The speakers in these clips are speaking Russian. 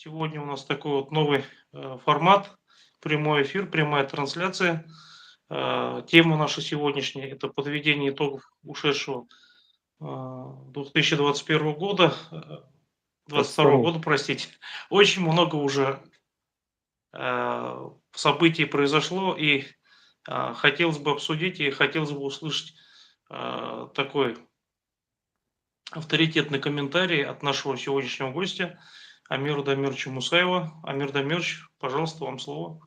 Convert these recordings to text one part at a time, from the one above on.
Сегодня у нас такой вот новый формат, прямой эфир, прямая трансляция. Тема наша сегодняшняя – это подведение итогов ушедшего 2021 года, 22 22-го. года, простите. Очень много уже событий произошло, и хотелось бы обсудить, и хотелось бы услышать такой авторитетный комментарий от нашего сегодняшнего гостя Амира Дамировича Мусаева. Амир Дамирович, пожалуйста, вам слово.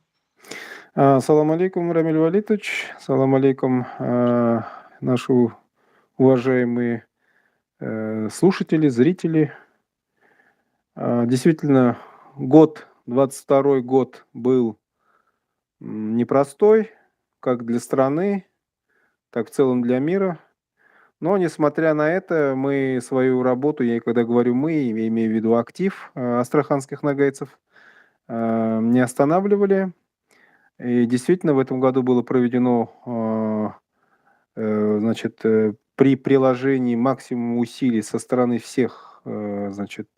Салам алейкум, Рамиль Валитович. Салам алейкум, наши уважаемые слушатели, зрители. Действительно, 22-й год был непростой, как для страны, так в целом для мира. Но, несмотря на это, мы свою работу, я когда говорю «мы», я имею в виду актив астраханских нагайцев, не останавливали. И действительно, в этом году было проведено, значит, при приложении максимума усилий со стороны всех, значит,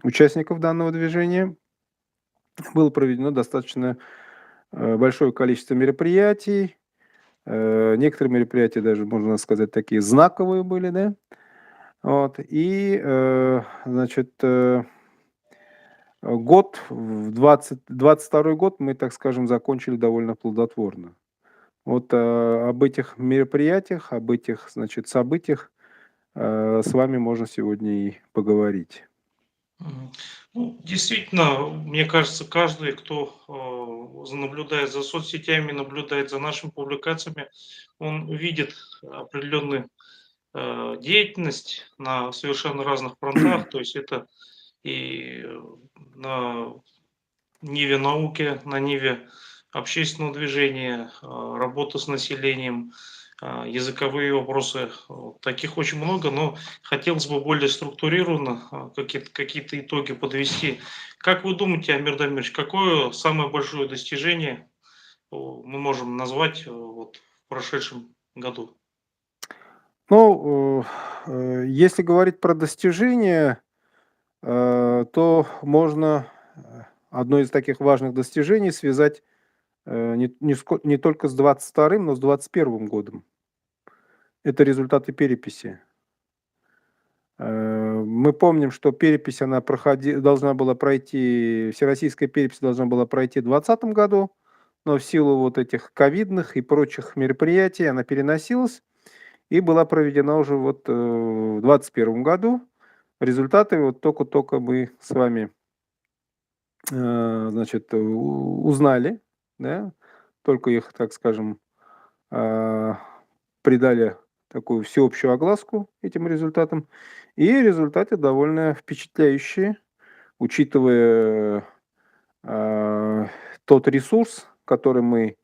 участников данного движения, было проведено достаточно большое количество мероприятий. Некоторые мероприятия даже, можно сказать, такие знаковые были, да. Вот. И, значит, год, 22-й год мы, так скажем, закончили довольно плодотворно. Вот об этих мероприятиях, об этих, значит, событиях с вами можно сегодня и поговорить. Ну, действительно, мне кажется, каждый, кто наблюдает за соцсетями, наблюдает за нашими публикациями, он видит определенную деятельность на совершенно разных фронтах. То есть это и на ниве науки, на ниве общественного движения, работа с населением, языковые вопросы. Таких очень много, но хотелось бы более структурированно какие-то итоги подвести. Как вы думаете, Амир Дамирович, какое самое большое достижение мы можем назвать вот в прошедшем году? Ну, если говорить про достижения, то можно одно из таких важных достижений связать не только с 22-м, но с 21-м годом. Это результаты переписи. Мы помним, что перепись она должна была пройти, всероссийская перепись должна была пройти в 2020 году, но в силу вот этих ковидных и прочих мероприятий она переносилась и была проведена уже вот в 2021 году. Результаты вот только-только мы с вами, значит, узнали, да, только их, так скажем, придали такую всеобщую огласку этим результатам. И результаты довольно впечатляющие, учитывая тот ресурс, который мы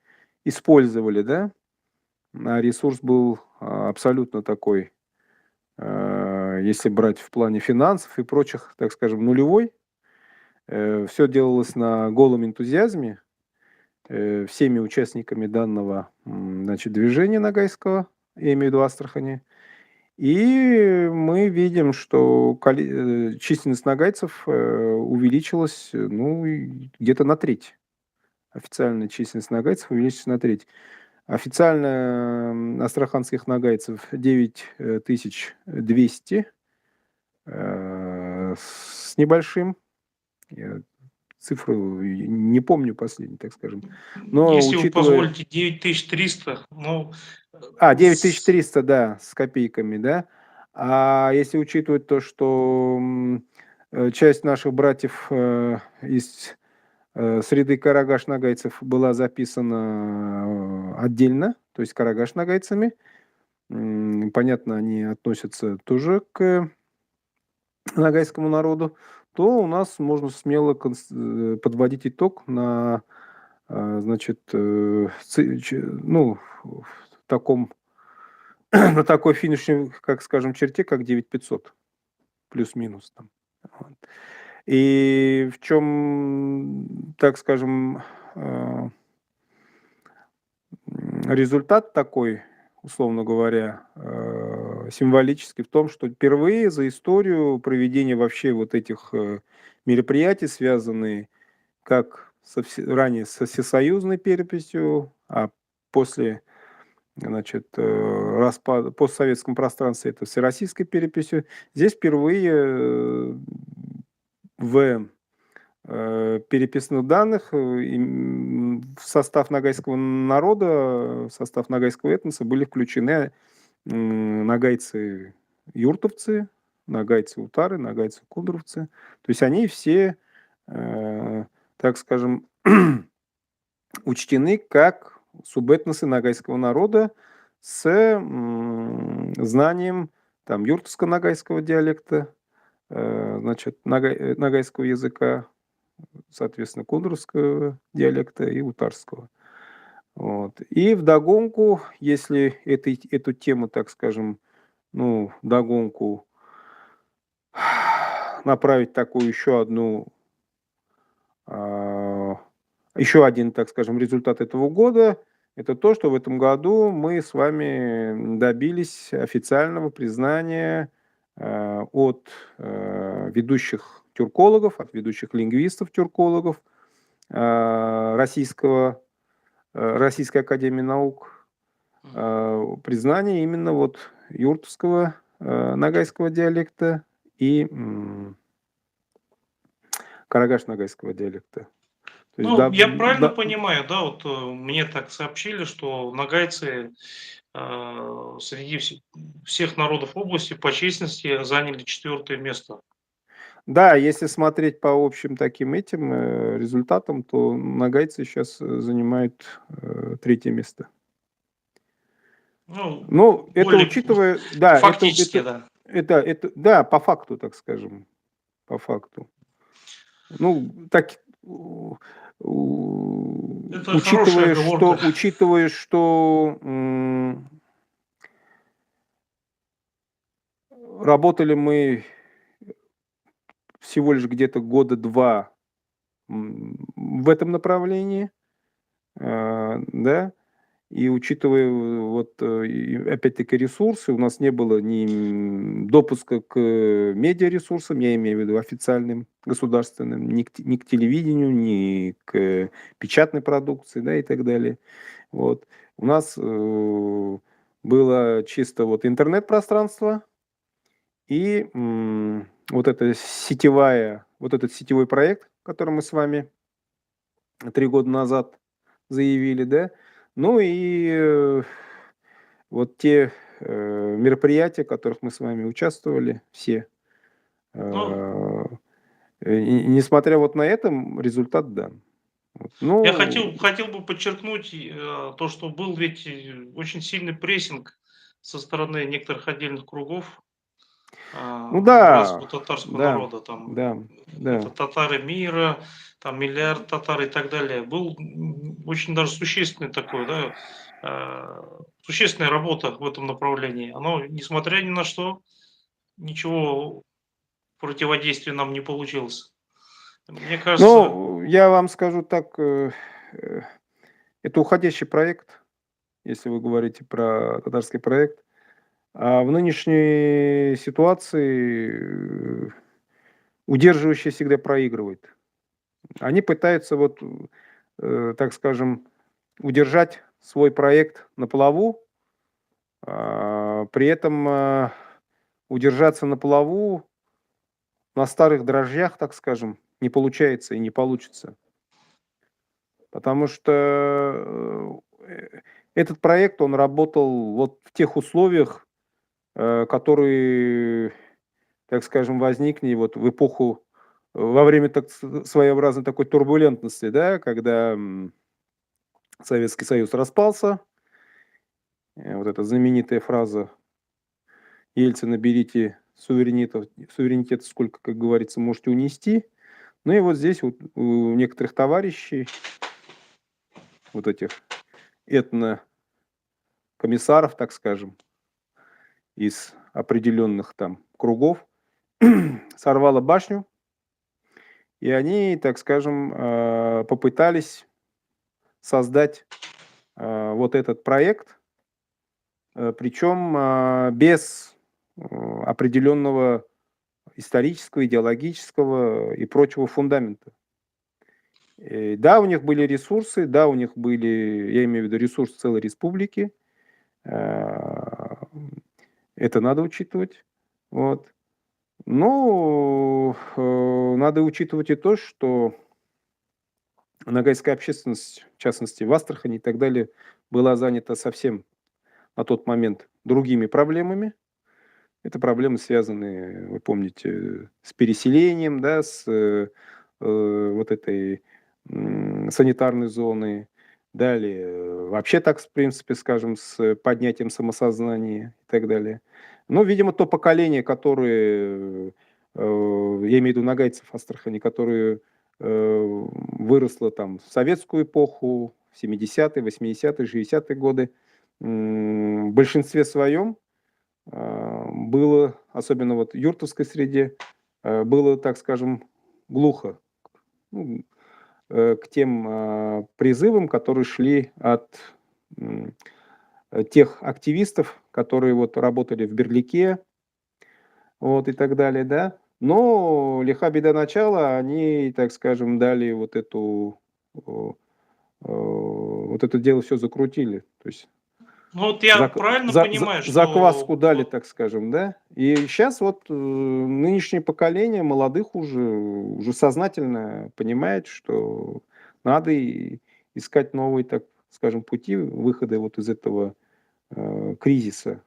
использовали, да. А ресурс был абсолютно такой, если брать в плане финансов и прочих, так скажем, нулевой. Все делалось на голом энтузиазме всеми участниками данного, значит, движения нагайского, я имею в виду Астрахани. И мы видим, что численность нагайцев увеличилась, ну, где-то на треть. Официальная численность нагайцев увеличилась на треть. Официально астраханских нагайцев 9200 с небольшим. Я цифру не помню последнюю, так скажем. Но Если вы учитывая... позволите, 9300, ну, 9300, да, с копейками, да. А если учитывать то, что часть наших братьев из среды карагаш-нагайцев была записана отдельно, то есть карагаш-нагайцами, понятно, они относятся тоже к нагайскому народу, то у нас можно смело подводить итог на, значит, ну, в таком, на такой финишной, как скажем, черте, как 9500, плюс-минус там. Вот. И в чем, так скажем, результат такой, условно говоря, символически в том, что впервые за историю проведения вообще вот этих мероприятий, связанные как ранее со всесоюзной переписью, а после, значит, распада, постсоветском пространстве это всероссийской переписью, здесь впервые в переписных данных в состав нагайского народа, в состав нагайского этноса были включены нагайцы-юртовцы, нагайцы-утары, нагайцы-кудровцы. То есть они все, так скажем, учтены как субэтносы нагайского народа с знанием там юртовско-нагайского диалекта, значит, нагайского языка, соответственно, кудровского диалекта и утарского. Вот. И вдогонку, если эту тему, так скажем, ну, вдогонку направить такую еще один, так скажем, результат этого года, это то, что в этом году мы с вами добились официального признания от ведущих тюркологов, от ведущих лингвистов-тюркологов Российской академии наук, признание именно вот юртовского нагайского диалекта и карагаш-нагайского диалекта. То есть, Ну, я правильно понимаю, да, вот мне так сообщили, что нагайцы среди всех народов области по численности заняли 4-е место. Да, если смотреть по общим таким результатам, то нагайцы сейчас занимают 3-е место. Ну, это учитывая, да, фактически, да. Это, да, по факту, так скажем, по факту. Ну, так, учитывая, что работали мы всего лишь где-то года 2 в этом направлении, да, и учитывая вот опять-таки ресурсы, у нас не было ни допуска к медиаресурсам, я имею в виду официальным, государственным, ни к телевидению, ни к печатной продукции, да, и так далее. Вот. У нас было чисто вот интернет-пространство и вот этот сетевой проект, который мы с вами 3 года назад заявили, да. Ну и вот те мероприятия, в которых мы с вами участвовали, все. И несмотря вот на это, результат дан. Вот. Ну, я хотел бы подчеркнуть то, что был ведь очень сильный прессинг со стороны некоторых отдельных кругов ну да, татарского да, народа, там, да. это татары мира, там миллиард татар и так далее. Был очень даже существенный такой, да, существенная работа в этом направлении. Оно, несмотря ни на что, ничего противодействия нам не получилось. Мне кажется, Ну, я вам скажу так, это уходящий проект, если вы говорите про татарский проект. А в нынешней ситуации удерживающий всегда проигрывает. Они пытаются вот, так скажем, удержать свой проект на плаву, при этом удержаться на плаву на старых дрожжах, так скажем, не получается и не получится. Потому что этот проект, он работал вот в тех условиях, которые, так скажем, возникли вот в эпоху, во время своеобразной такой турбулентности, да, когда Советский Союз распался, вот эта знаменитая фраза Ельцина: берите суверенитет сколько, как говорится, можете унести. Ну и вот здесь вот у некоторых товарищей, вот этих этнокомиссаров, так скажем, из определенных там кругов, сорвало башню, и они, так скажем, попытались создать вот этот проект, причем без определенного исторического, идеологического и прочего фундамента. Да, у них были ресурсы, да, у них были, я имею в виду ресурсы целой республики, это надо учитывать. Вот. Но надо учитывать и то, что ногайская общественность, в частности в Астрахани и так далее, была занята совсем на тот момент другими проблемами. Это проблемы, связанные, вы помните, с переселением, да, с вот этой санитарной зоны. Далее, вообще так, в принципе, скажем, с поднятием самосознания и так далее. Ну, видимо, то поколение, которое, я имею в виду нагайцев Астрахани, которое выросло там в советскую эпоху, в 70-е, 80-е, 60-е годы, в большинстве своем было, особенно вот в юртовской среде, было, так скажем, глухо, ну, к тем призывам, которые шли от тех активистов, которые вот работали в Берлике, вот и так далее, да. Но лиха беда начала, они, так скажем, дали вот это дело все закрутили. То есть Ну вот я правильно понимаю, закваску что дали, так скажем, да. И сейчас вот нынешнее поколение молодых уже сознательно понимает, что надо искать новые, так скажем, пути выхода вот из этого кризиса.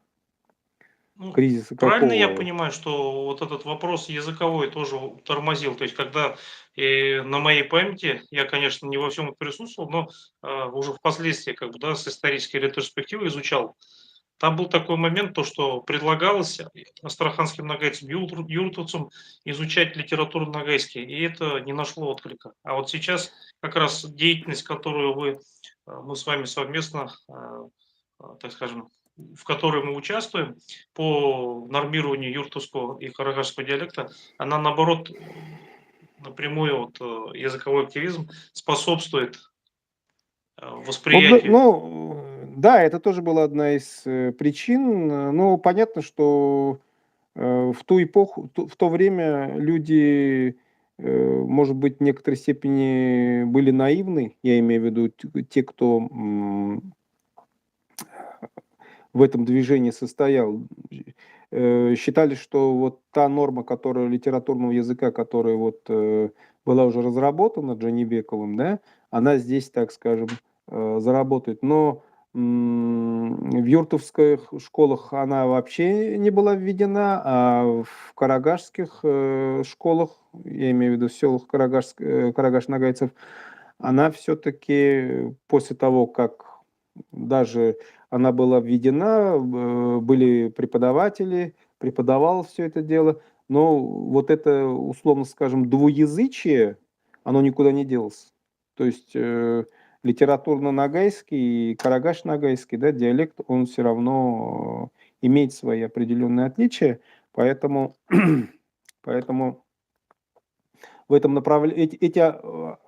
Ну, Кризиса правильно я какого? понимаю, что вот этот вопрос языковой тоже тормозил? То есть, когда на моей памяти, я, конечно, не во всем присутствовал, но уже впоследствии, как бы, да, с исторической ретроспективы изучал, там был такой момент, то, что предлагалось астраханским нагайцам, юртовцам изучать литературу нагайский, и это не нашло отклика. А вот сейчас как раз деятельность, которую мы с вами совместно, так скажем, в которой мы участвуем по нормированию юртовского и карагашского диалекта, она наоборот напрямую языковой активизм способствует восприятию. Да, это тоже была одна из причин. Ну, понятно, что в ту эпоху, в то время люди, может быть, в некоторой степени были наивны, я имею в виду те, кто в этом движении состоял, считали, что вот та норма, которая литературного языка, которая вот была уже разработана Джанибековым, да, она здесь, так скажем, заработает. Но в юртовских школах она вообще не была введена, а в карагашских школах, я имею в виду в селах Карагаш-Нагайцев, она все-таки после того, как даже она была введена, были преподаватели, преподавалось все это дело, но вот это, условно скажем, двуязычие, оно никуда не делось. То есть литературно-нагайский и карагаш-нагайский, да, диалект, он все равно имеет свои определенные отличия, поэтому, поэтому в этом направлении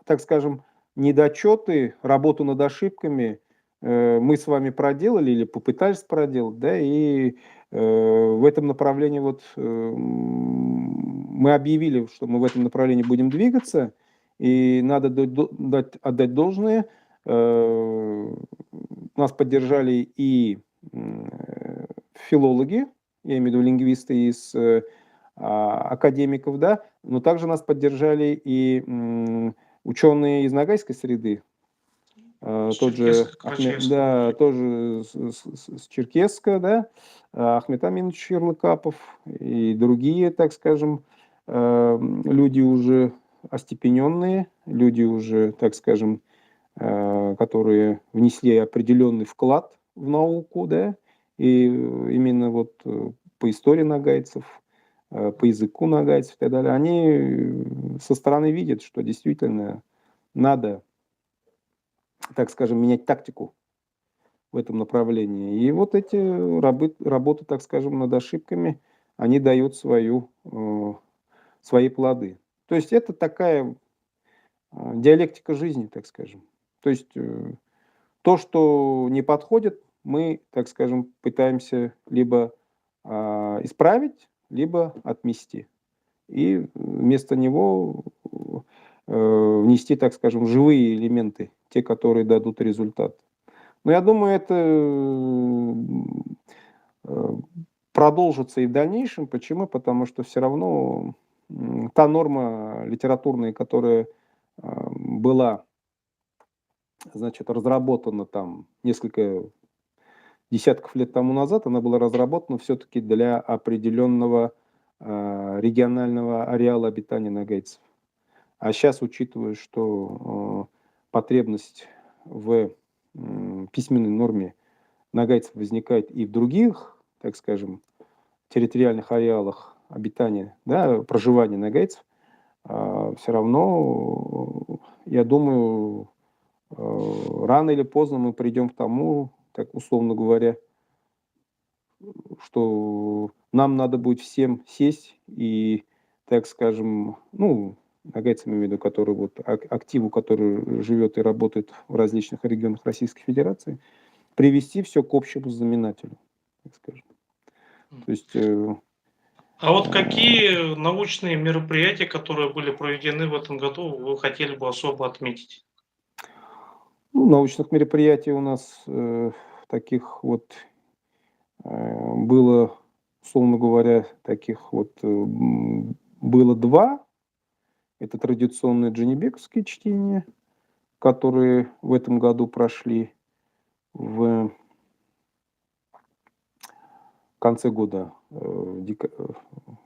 так скажем, недочеты, работу над ошибками мы с вами проделали или попытались проделать, да, и в этом направлении вот мы объявили, что мы в этом направлении будем двигаться, и надо отдать должное. Нас поддержали и филологи, я имею в виду лингвисты из академиков, да, но также нас поддержали и ученые из ногайской среды. С Тот же Черкесск-Карачаевска. да, тоже с Черкесска, да, Ахмед Аминович Ярлыкапов и другие, так скажем, люди уже остепененные, люди уже, так скажем, которые внесли определенный вклад в науку, да, и именно вот по истории нагайцев, по языку нагайцев и так далее, они со стороны видят, что действительно надо, так скажем, менять тактику в этом направлении. И вот эти работы, так скажем, над ошибками, они дают свои плоды. То есть это такая диалектика жизни, так скажем. То есть то, что не подходит, мы, так скажем, пытаемся либо исправить, либо отмести. И вместо него внести, так скажем, живые элементы, те, которые дадут результат. Но я думаю, это продолжится и в дальнейшем. Почему? Потому что все равно та норма литературная, которая была, значит, разработана там несколько десятков лет тому назад, она была разработана все-таки для определенного регионального ареала обитания нагайцев. А сейчас, учитывая, что потребность в письменной норме нагайцев возникает и в других, так скажем, территориальных ареалах обитания, да, проживания нагайцев, все равно, я думаю, рано или поздно мы придем к тому, так условно говоря, что нам надо будет всем сесть и, так скажем, ну, нагайцам, имею в виду, который вот активу, который живет и работает в различных регионах Российской Федерации, привести все к общему знаменателю, так скажем. То есть А вот какие научные мероприятия, которые были проведены в этом году, вы хотели бы особо отметить? ну, научных мероприятий у нас таких вот было, условно говоря, таких вот было два. Это традиционные джанибековские чтения, которые в этом году прошли в конце года, в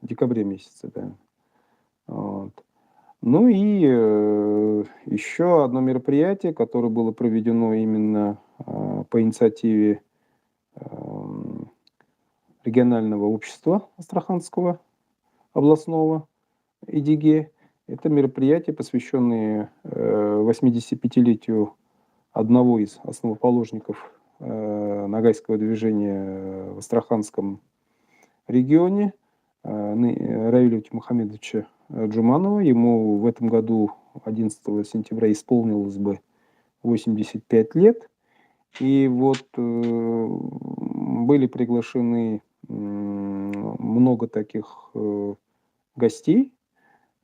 декабре месяце, да. Вот. Ну и еще одно мероприятие, которое было проведено именно по инициативе регионального общества Астраханского областного ИДИГЕ. Это мероприятие, посвященное 85-летию одного из основоположников нагайского движения в Астраханском регионе, Равиля Тимухамедовича Джуманова. Ему в этом году 11 сентября исполнилось бы 85 лет. И вот были приглашены много таких гостей.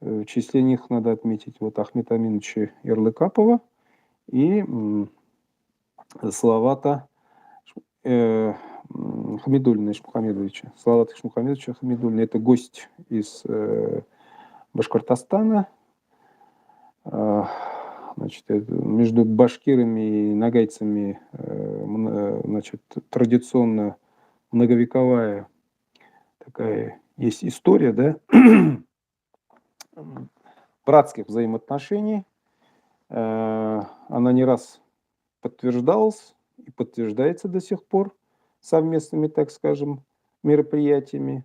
В числе них надо отметить вот Ахмета Аминовича Ярлыкапова и Салавата Хамидуллина Ишмухамедовича. Салават Ишмухамедовича Хамидуллина. Это гость из Башкортостана. Значит, между башкирами и нагайцами, значит, традиционно многовековая такая есть история, да, братских взаимоотношений. Она не раз подтверждалась и подтверждается до сих пор совместными, так скажем, мероприятиями,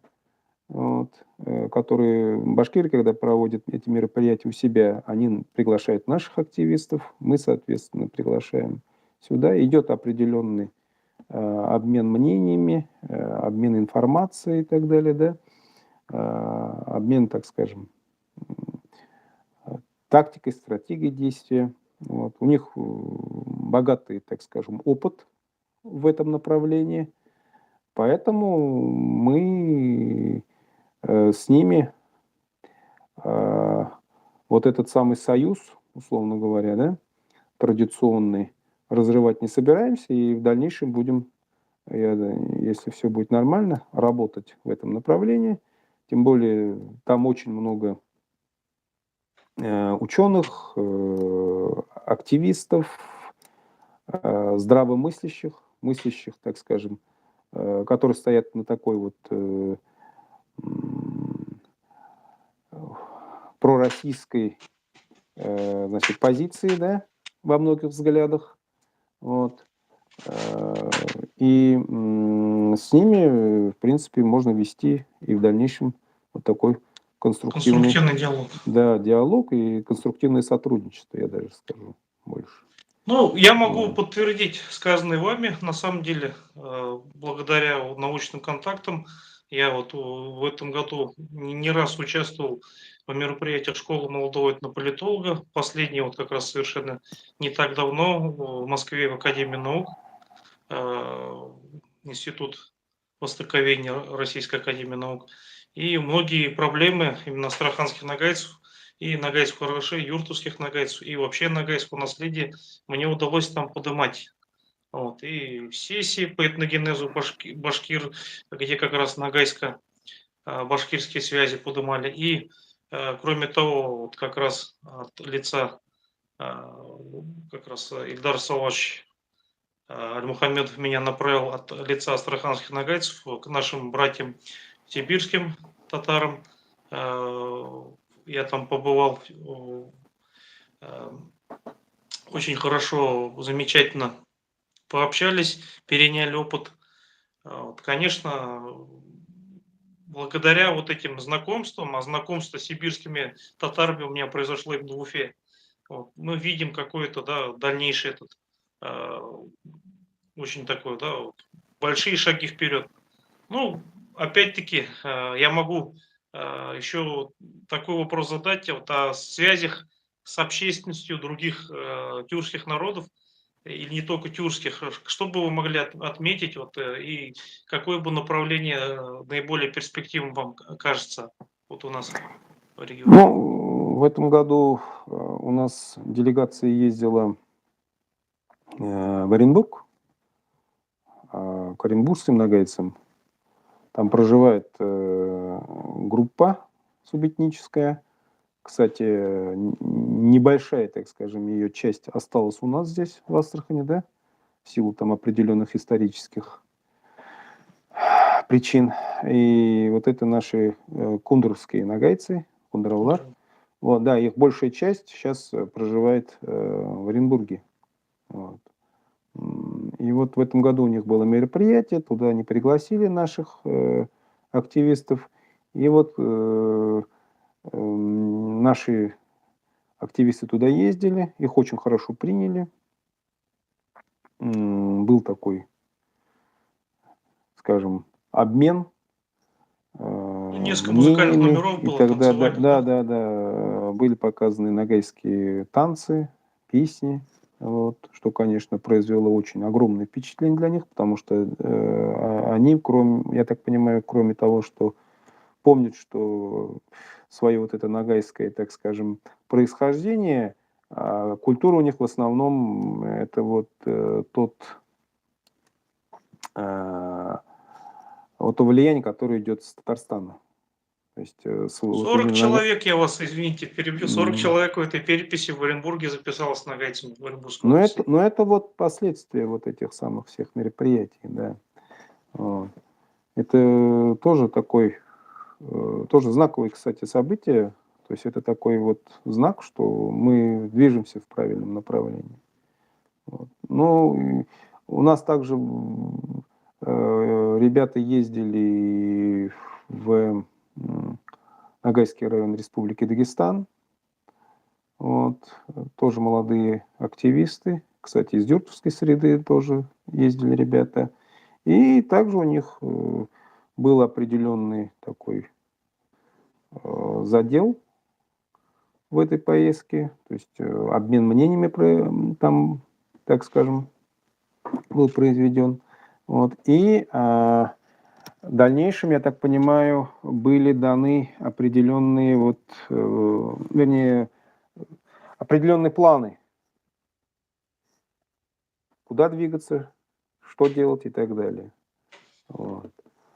вот, которые башкиры, когда проводят эти мероприятия у себя, они приглашают наших активистов, мы, соответственно, приглашаем сюда. Идет определенный обмен мнениями, обмен информацией и так далее, да, обмен, так скажем, тактикой, стратегией действия. Вот. У них богатый, так скажем, опыт в этом направлении, поэтому мы с ними вот этот самый союз, условно говоря, да, традиционный, разрывать не собираемся и в дальнейшем будем, если все будет нормально, работать в этом направлении. Тем более там очень много ученых, активистов, здравомыслящих, мыслящих, так скажем, которые стоят на такой вот пророссийской, значит, позиции, да, во многих взглядах. Вот. И с ними, в принципе, можно вести и в дальнейшем вот такой конструктивный диалог. да, диалог и конструктивное сотрудничество, я даже скажу больше. Ну, я могу подтвердить сказанное вами. На самом деле, благодаря научным контактам, я вот в этом году не раз участвовал в мероприятиях школы молодого этнополитолога. Последний вот как раз совершенно не так давно в Москве в Академии наук, институт востоковедения Российской академии наук. И многие проблемы именно астраханских нагайцев и нагайцев Каргашей, юртовских нагайцев и вообще нагайского наследия мне удалось там поднимать. Вот. И сессии по этногенезу башкир, где как раз нагайско-башкирские связи поднимали. И кроме того, вот как раз от лица как раз Ильдар Салаш Альмухамедов меня направил от лица астраханских нагайцев к нашим братьям сибирским татарам. Я там побывал, очень хорошо, замечательно пообщались, переняли опыт. Вот, конечно, благодаря вот этим знакомствам, а знакомство с сибирскими татарами у меня произошло именно в Уфе. Вот, мы видим какой-то, да, дальнейший этот, э, очень такой, да, вот, большие шаги вперед. Ну, опять-таки, я могу еще такой вопрос задать вот о связях с общественностью других тюркских народов, или не только тюркских. Что бы вы могли отметить, вот, и какое бы направление наиболее перспективным вам кажется вот у нас в регионе? Ну, в этом году у нас делегация ездила в Оренбург, к оренбургским нагайцам. Там проживает группа субэтническая. Кстати, небольшая, так скажем, ее часть осталась у нас здесь, в Астрахани, да, в силу там определенных исторических причин. И вот это наши кундровские нагайцы, кундравлар. Вот, да, их большая часть сейчас проживает в Оренбурге. Вот. И вот в этом году у них было мероприятие, туда они пригласили наших активистов. И вот наши активисты туда ездили, их очень хорошо приняли. Был такой, скажем, обмен Несколько музыкальных мнениями. номеров И было, тогда, танцевали, да? да, были показаны нагайские танцы, песни. Вот, что, конечно, произвело очень огромное впечатление для них, потому что они, кроме, я так понимаю, кроме того, что помнят, что свое вот это нагайское, так скажем, происхождение, культура у них в основном это вот то влияние, которое идет с Татарстана. То есть, вот 40 именно человек, я вас, извините, перебью, 40 человек в этой переписи в Оренбурге записалось нагайцами в Оренбургской области. но это вот последствия вот этих самых всех мероприятий, да. Вот. Это тоже такой, тоже знаковое, кстати, событие. То есть это такой вот знак, что мы движемся в правильном направлении. Вот. Ну, у нас также ребята ездили в Ногайский район Республики Дагестан. Вот. Тоже молодые активисты. Кстати, из дюртовской среды тоже ездили ребята. И также у них был определенный такой задел в этой поездке. То есть обмен мнениями там, так скажем, был произведен. Вот. И в дальнейшем, я так понимаю, были даны определенные вот, вернее, определенные планы, куда двигаться, что делать и так далее. Вот.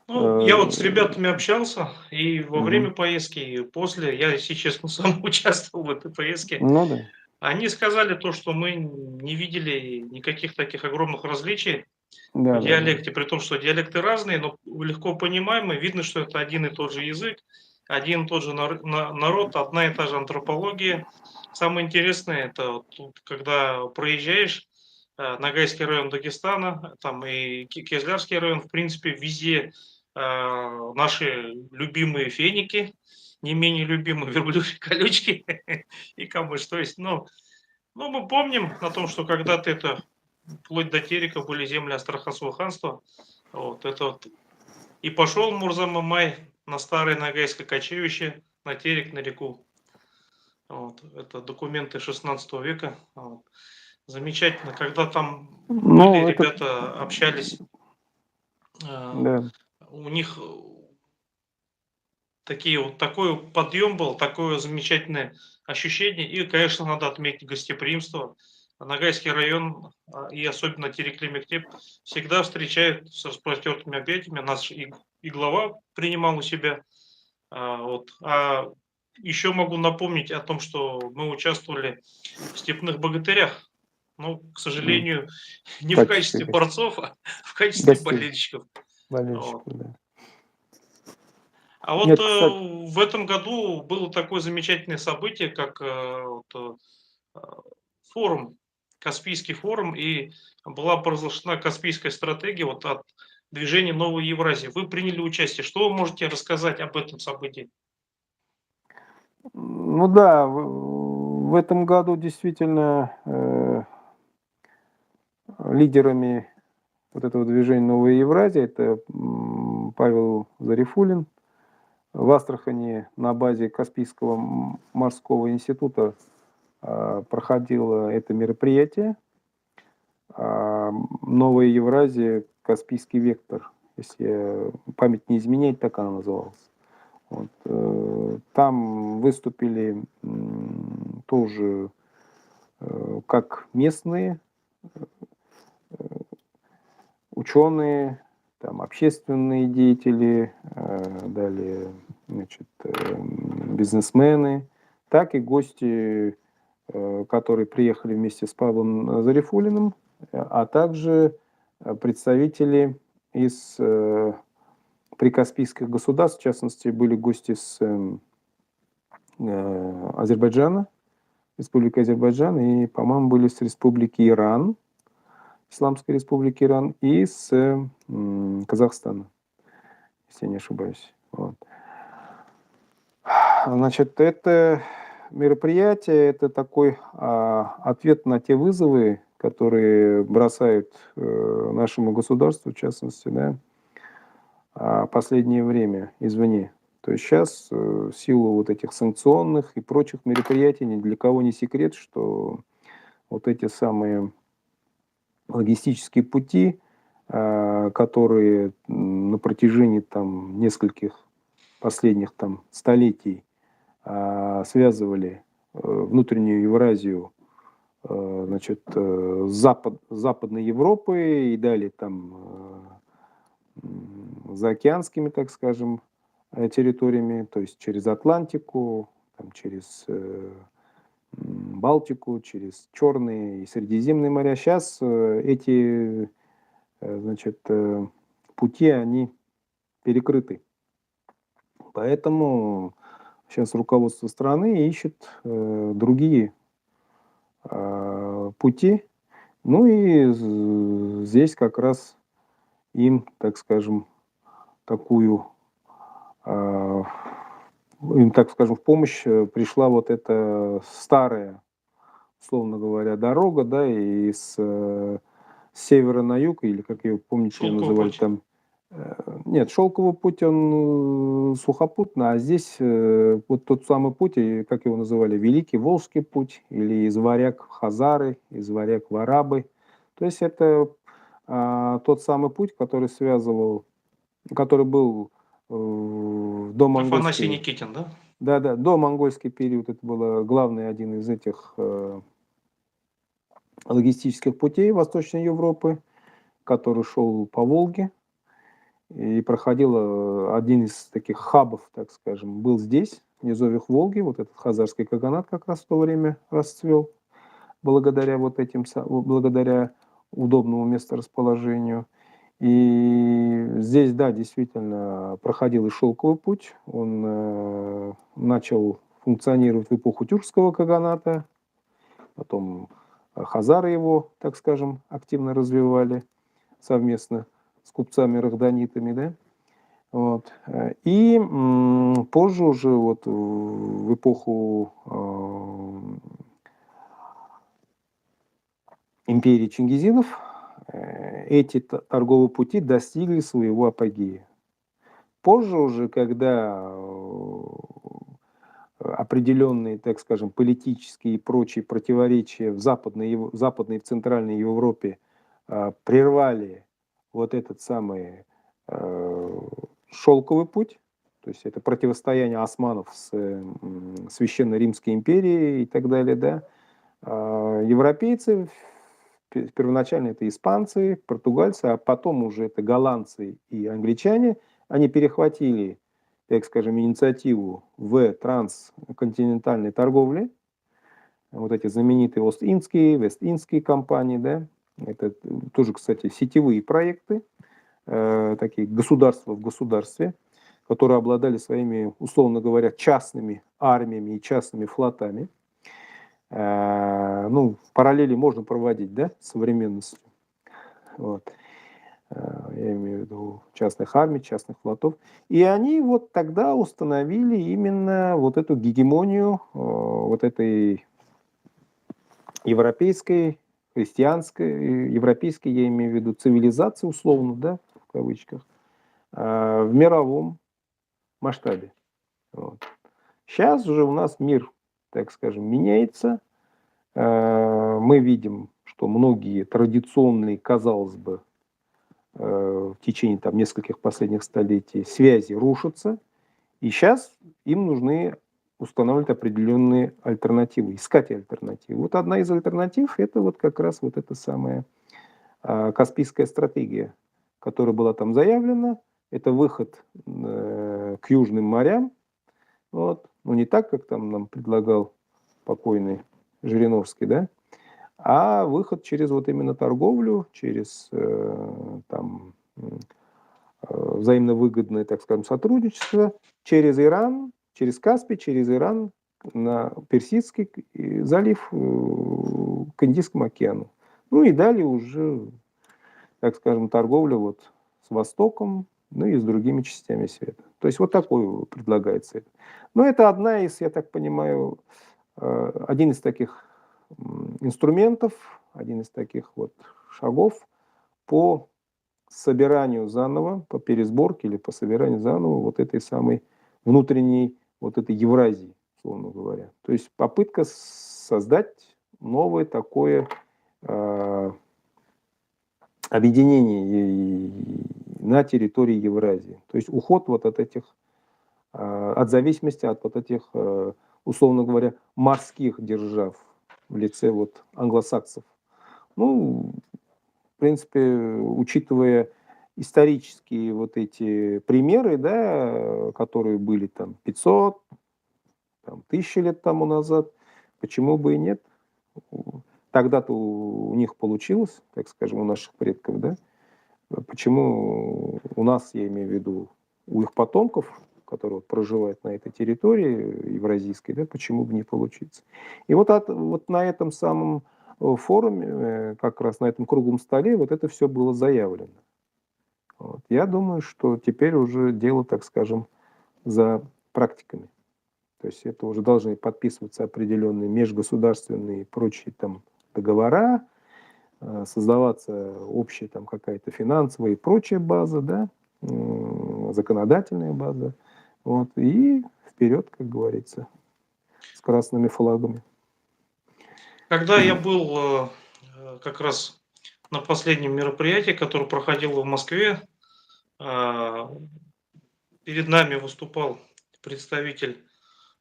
Ну, я вот с ребятами общался и во время поездки, и после. Я, если честно, сам участвовал в этой поездке. Ну да. Они сказали то, что мы не видели никаких таких огромных различий Да, в да, да. диалекте, при том, что диалекты разные, но легко понимаемые. Видно, что это один и тот же язык, один и тот же народ, одна и та же антропология. Самое интересное, это вот тут, когда проезжаешь Ногайский район Дагестана, там и Кизлярский район, в принципе, везде наши любимые феники, не менее любимые верблюжьи колючки и камыш. То есть, ну, мы помним о том, что когда-то это вплоть до Терека были земли Астраханского ханства. Вот, это вот. И пошел Мурза Мамай на старое Ногайское кочевище, на Терек, на реку. Вот, это документы 16 века. Вот. Замечательно, когда там были Ну, это, ребята, общались, да. у них такой подъем был, такое замечательное ощущение. И, конечно, надо отметить гостеприимство. Ногайский район, и особенно Терекле-Мектеп, всегда встречают с распростертыми объятиями. Нас и глава принимал у себя. А еще могу напомнить о том, что мы участвовали в «Степных богатырях». Ну, к М, сожалению, не В в качестве качестве борцов, а в качестве гостей, болельщиков. Вот. болельщиков, да. А вот Нет, кстати, в этом году было такое замечательное событие, как э, форум, Каспийский форум, и была провозглашена Каспийская стратегия вот от движения Новой Евразии. Вы приняли участие. Что вы можете рассказать об этом событии? ну да, в этом году действительно лидерами вот этого движения «Новая Евразия» это Павел Зарифулин. В Астрахани на базе Каспийского морского института проходило это мероприятие. «Новая Евразия. Каспийский вектор». Если память не изменяет, так она называлась. Вот. Там выступили тоже как местные ученые, там, общественные деятели, далее, значит, бизнесмены, так и гости, которые приехали вместе с Павлом Зарифулиным, а также представители из прикаспийских государств, в частности, были гости с Азербайджана, Республики Азербайджан, и, по-моему, были с Республики Иран, Исламской Республики Иран, и с Казахстана, если я не ошибаюсь. Вот. Значит, это мероприятие, это такой ответ на те вызовы, которые бросают нашему государству, в частности, да, последнее время извне. То есть сейчас в силу вот этих санкционных и прочих мероприятий ни для кого не секрет, что вот эти самые логистические пути, которые на протяжении там нескольких последних там столетий связывали внутреннюю Евразию, значит, Западной Европы и далее там заокеанскими, так скажем, территориями, то есть через Атлантику, там, через Балтику, через Черные и Средиземные моря. Сейчас эти значит, пути, они перекрыты. Поэтому сейчас руководство страны ищет другие пути. Ну и здесь как раз им, так скажем, такую, им, так скажем, в помощь пришла вот эта старая, условно говоря, дорога, да, и с севера на юг, или как ее, помните, ее Шелковый называли путь. там, нет, шелковый путь, он сухопутный, а здесь вот тот самый путь, и как его называли, Великий Волжский путь, или из Варяг в Хазары, из Варяг в Арабы. То есть это тот самый путь, который связывал, который был до Афанасий монгольской, Никитин, да? да-да, до монгольский период, это был главный один из этих логистических путей Восточной Европы, который шел по Волге и проходил, один из таких хабов, так скажем, был здесь, в низовьях Волги, вот этот хазарский каганат как раз в то время расцвел, благодаря вот этим, благодаря удобному месторасположению. И здесь, да, действительно, проходил и шелковый путь, он начал функционировать в эпоху тюркского каганата, потом хазары его, так скажем, активно развивали совместно с купцами-рахданитами, да. Вот. И позже уже вот в эпоху империи Чингизидов эти торговые пути достигли своего апогея. Позже уже, когда определенные, так скажем, политические и прочие противоречия в Западной и в Центральной Европе прервали вот этот самый шелковый путь, то есть это противостояние османов с Священной Римской империей и так далее, да. Европейцы, первоначально это испанцы, португальцы, а потом уже это голландцы и англичане, они перехватили, так скажем, инициативу в трансконтинентальной торговле. Вот эти знаменитые Ост-Индские, Вест-Индские компании, да, это тоже, кстати, сетевые проекты, такие государства в государстве, которые обладали своими, условно говоря, частными армиями и частными флотами. Ну, параллели можно проводить, да, с современностью. Вот. Я имею в виду частных армий, частных флотов. И они вот тогда установили именно вот эту гегемонию вот этой европейской, христианской, европейской, я имею в виду, цивилизации, условно, да, в кавычках, в мировом масштабе. Вот. Сейчас уже у нас мир, так скажем, меняется. Мы видим, что многие традиционные, казалось бы, в течение там нескольких последних столетий связи рушатся, и сейчас им нужны устанавливать определенные альтернативы, искать альтернативы. Вот одна из альтернатив – это вот как раз вот эта самая Каспийская стратегия, которая была там заявлена. Это выход к южным морям, вот. Ну не так, как там нам предлагал покойный Жириновский, да, а выход через вот именно торговлю, через там взаимно выгодное, так скажем, сотрудничество через Иран, через Каспий, через Иран на Персидский залив к Индийскому океану. Ну и далее уже, так скажем, торговля вот с Востоком, ну и с другими частями света. То есть вот такой предлагается. Но это одна из, я так понимаю, один из таких инструментов, один из таких вот шагов по собиранию заново, по пересборке или по собиранию заново вот этой самой внутренней вот этой Евразии, условно говоря. То есть попытка создать новое такое объединение на территории Евразии. То есть уход вот от этих, от зависимости от вот этих, условно говоря, морских держав в лице вот англосаксов. Ну, в принципе, учитывая исторические вот эти примеры, да, которые были там 500, там, 1000 лет тому назад, почему бы и нет? Тогда-то у них получилось, так скажем, у наших предков, да? Почему у нас, я имею в виду, у их потомков, которые проживают на этой территории евразийской, да, почему бы не получиться? И вот, вот на этом самом форуме, как раз на этом круглом столе, вот это все было заявлено. Вот. Я думаю, что теперь уже дело, так скажем, за практиками. То есть это уже должны подписываться определенные межгосударственные и прочие там договора, создаваться общая там какая-то финансовая и прочая база, да, законодательная база. Вот, и вперед, как говорится, с красными флагами. Когда я был как раз на последнем мероприятии, которое проходило в Москве, перед нами выступал представитель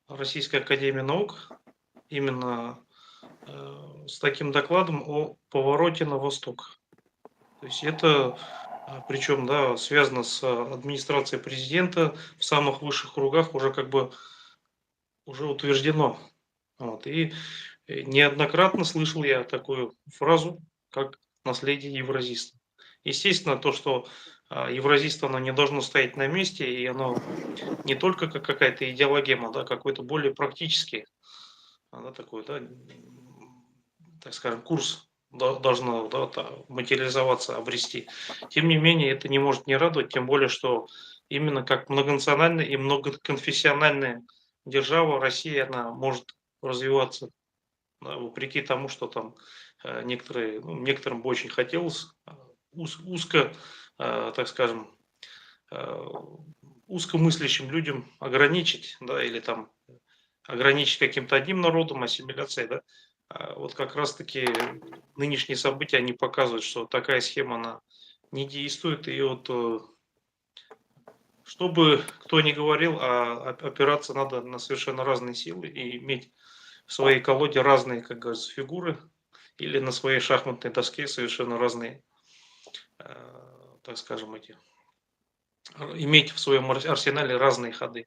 Российской академии наук именно с таким докладом о повороте на восток. То есть это, причем, да, связано с администрацией президента в самых высших кругах уже как бы уже утверждено. Вот. И неоднократно слышал я такую фразу, как наследие евразиста. Естественно, то, что евразийство, оно не должно стоять на месте, и оно не только как какая-то идеологема, да, какой-то более практический, да, такой, да, так скажем, курс должно, да, материализоваться, обрести. Тем не менее, это не может не радовать, тем более, что именно как многонациональная и многоконфессиональная держава Россия, она может развиваться, да, вопреки тому, что там некоторые, ну, некоторым бы очень хотелось узко, так скажем, узкомыслящим людям ограничить, да, или там ограничить каким-то одним народом, ассимиляцией, да. Вот как раз-таки нынешние события, они показывают, что такая схема, она не действует, и вот Что бы кто ни говорил, опираться надо на совершенно разные силы и иметь в своей колоде разные, как говорится, фигуры или на своей шахматной доске совершенно разные, так скажем, иметь в своем арсенале разные ходы.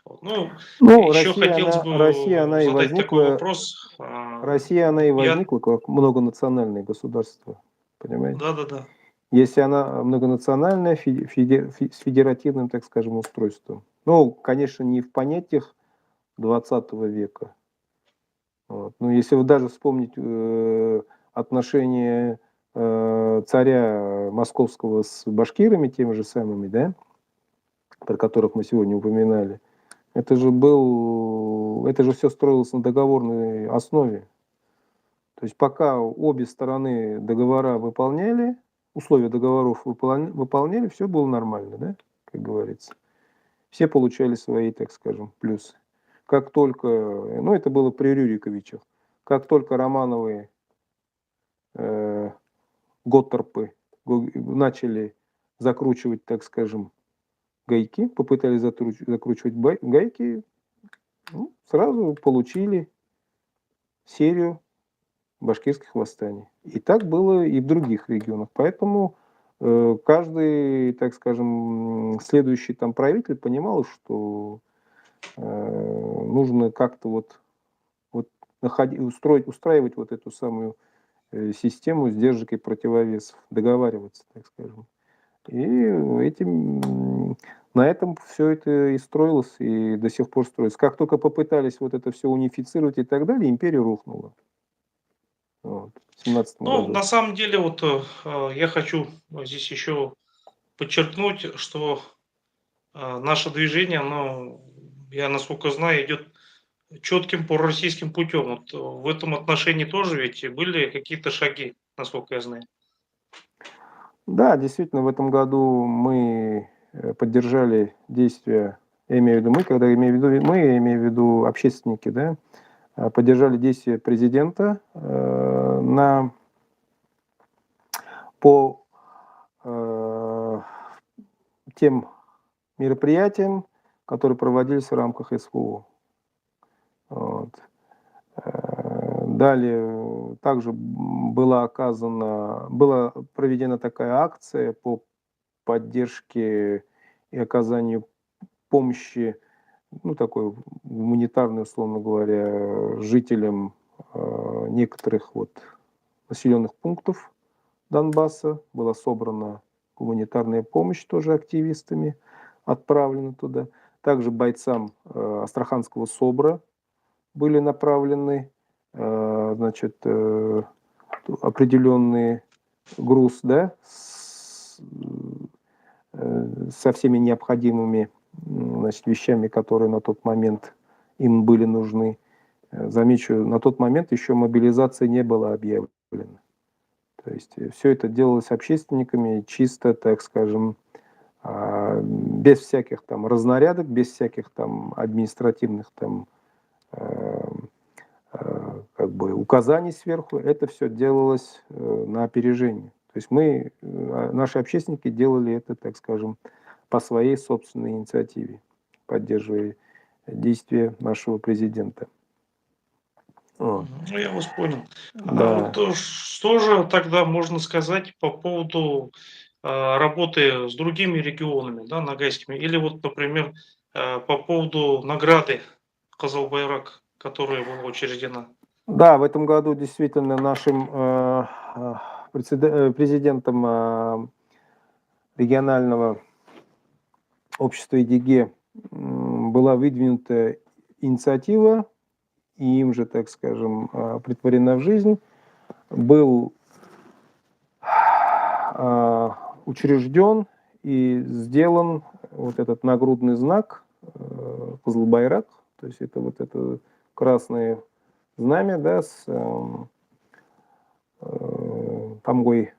Вот. Ну, Ну, еще хотелось Россия, бы она и задать такой возникла, вопрос. Россия, она и Я, возникла как многонациональное государство, понимаете? да-да-да. Если она многонациональная, с федеративным, так скажем, устройством. Ну, конечно, не в понятиях 20 века. Вот. Но если вы даже вспомнить отношения царя московского с башкирами, теми же самыми, да, про которых мы сегодня упоминали, это же все строилось на договорной основе. То есть пока обе стороны договора выполняли, условия договоров выполняли, все было нормально, да, как говорится. Все получали свои, так скажем, плюсы. Как только, ну это было при Рюриковичах, как только Романовы, э, Готтерпы начали закручивать, так скажем, гайки, попытались закручивать гайки, ну, сразу получили серию башкирских восстаний. И так было и в других регионах. Поэтому каждый, так скажем, следующий там правитель понимал, что нужно как-то вот устраивать вот эту самую систему сдержек и противовесов, договариваться, так скажем. И на этом все это и строилось, и до сих пор строится. Как только попытались вот это все унифицировать и так далее, империя рухнула. Вот, в 17 Ну, году. на самом деле, вот я хочу здесь еще подчеркнуть, что наше движение, оно, я насколько знаю, идет четким пророссийским путем. Вот в этом отношении тоже ведь были какие-то шаги, насколько я знаю. Да, действительно, в этом году мы поддержали действия, я имею в виду мы, когда имею в виду мы, я имею в виду общественники, да, поддержали действия президента по тем мероприятиям, которые проводились в рамках СВО. Вот. Далее также была проведена такая акция по поддержке и оказанию помощи, ну, такой гуманитарной, условно говоря, жителям некоторых вот населенных пунктов Донбасса. Была собрана гуманитарная помощь тоже активистами, отправлена туда. Также бойцам Астраханского СОБРа были направлены, значит, определенный груз, да, со всеми необходимыми, значит, вещами, которые на тот момент им были нужны. Замечу, на тот момент еще мобилизация не была объявлена. То есть все это делалось общественниками чисто, так скажем, без всяких там разнарядок, без всяких там административных там как бы указаний сверху. Это все делалось на опережение. То есть наши общественники делали это, так скажем, по своей собственной инициативе, поддерживая действия нашего президента. Вот. Ну, я вас понял. А Да. вот что же тогда можно сказать по поводу работы с другими регионами, да, ногайскими? Или вот, например, по поводу награды Казалбайрак, которая была учреждена? Да, в этом году действительно нашим президентом регионального общества ИДГ была выдвинута инициатива, и им же, так скажем, претворена в жизнь. Был учрежден и сделан вот этот нагрудный знак Кызылбайрак, то есть это вот это красное знамя, да, с тамгой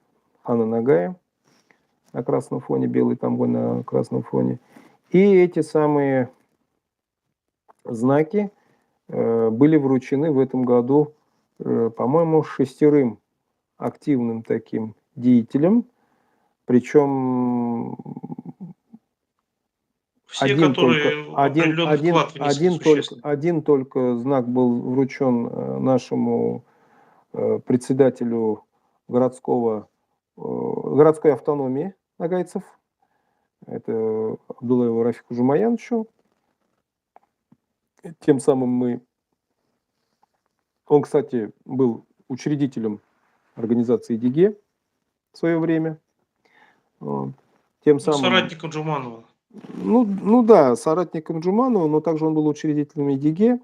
хана Нагая на красном фоне, белый тамгой на красном фоне. И эти самые знаки были вручены в этом году, по-моему, 6 активным таким деятелям, причем все, которые определенный вклад внесли существенный. один только знак был вручен нашему председателю городской автономии нагайцев. Это Абдуллаеву Рафику Жумаяновичу. Тем самым он, кстати, был учредителем организации ДИГЕ в свое время. Вот. Тем самым, соратником Джуманова. Ну да, соратником Джуманова, но также он был учредителем ЕДИГЕ.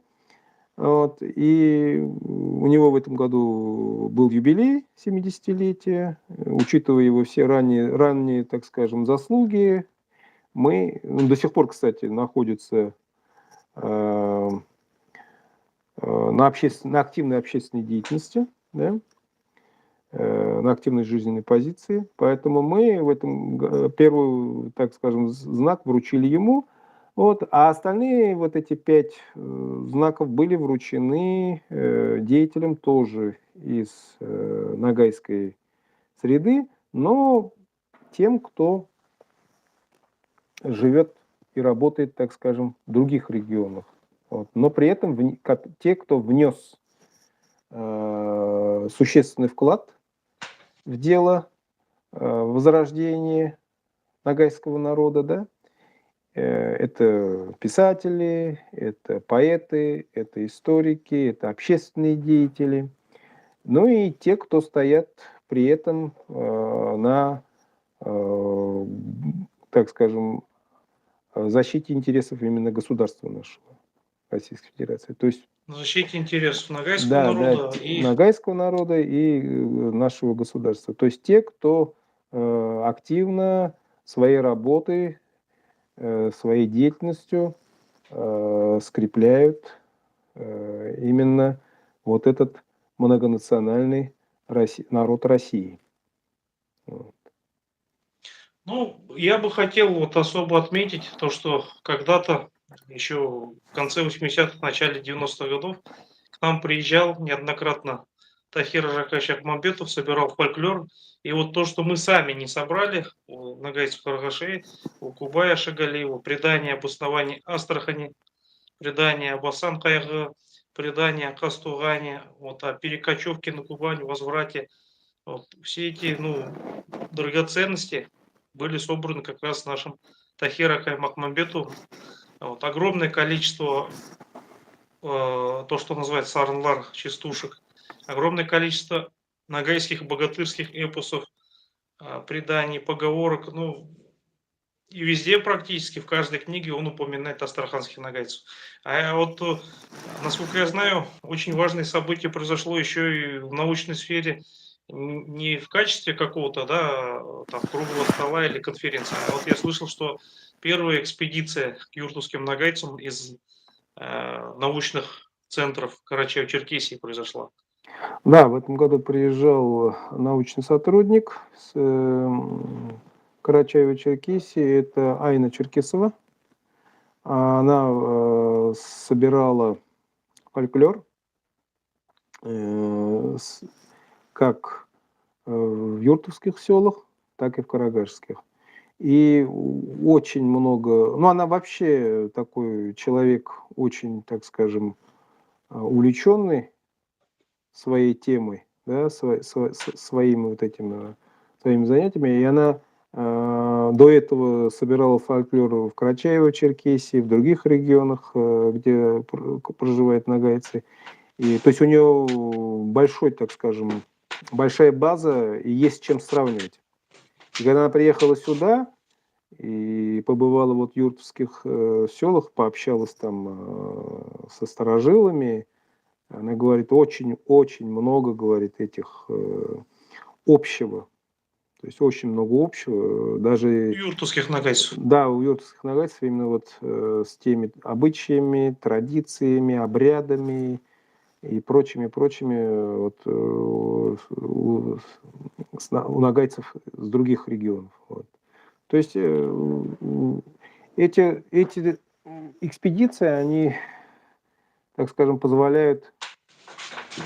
Вот, и у него в этом году был юбилей 70-летия. Учитывая его все ранние, так скажем, заслуги, мы до сих пор, кстати, находится на активной общественной деятельности, да, на активной жизненной позиции. Поэтому мы в этом первый, так скажем, знак вручили ему. Вот, а остальные вот эти 5 знаков были вручены деятелям тоже из нагайской среды, но тем, кто живет и работает, так скажем, в других регионах. Вот. Но при этом те, кто внес существенный вклад в дело возрождения нагайского народа, да, это писатели, это поэты, это историки, это общественные деятели, ну и те, кто стоят при этом на, так скажем, защите интересов именно государства нашего, Российской Федерации. То есть на защите интересов нагайского народа и нагайского народа и нашего государства. То есть те, кто активно своей работой, своей деятельностью скрепляют именно вот этот многонациональный народ России. Вот. Ну, я бы хотел вот особо отметить то, что когда-то, еще в конце 80-х, начале 90-х годов, к нам приезжал неоднократно Тахир Жакаевич Ахмамбетов, собирал фольклор. И вот то, что мы сами не собрали, у нагайцев Каргашей, у Кубая Шагалиева, предание об основании Астрахани, предание об Асан-Кайгы, предание о Кастугане, вот, о перекочевке на Кубань, возврате. Вот, все эти драгоценности были собраны как раз нашим Тахира Каймакмамбету. Вот, огромное количество, то, что называется сарнлар, частушек, огромное количество нагайских богатырских эпосов, преданий, поговорок, и везде практически, в каждой книге он упоминает астраханских нагайцев. А вот, насколько я знаю, очень важное событие произошло еще и в научной сфере, не в качестве какого-то, там, круглого стола или конференции. А вот я слышал, что первая экспедиция к юртовским нагайцам из научных центров Карачаево-Черкесии произошла. Да, в этом году приезжал научный сотрудник с Карачаево-Черкесии, это Айна Черкесова. Она собирала фольклор, как в юртовских селах, так и в карагашских. И очень много, она вообще такой человек очень, так скажем, увлеченный своей темой, да, своими вот этими своими занятиями. И она до этого собирала фольклор в Карачаево-Черкесии, в других регионах, где проживают нагайцы. И, то есть у нее большой, так скажем, большая база, и есть с чем сравнивать. И когда она приехала сюда и побывала вот в юртовских селах, пообщалась там со старожилами, она говорит, очень-очень много, говорит, этих общего. То есть очень много общего. Даже Юртовских нагайцев. да, у юртовских нагайцев именно вот с теми обычаями, традициями, обрядами и прочими вот, у нагайцев с других регионов. Вот. То есть эти экспедиции, они, так скажем, позволяют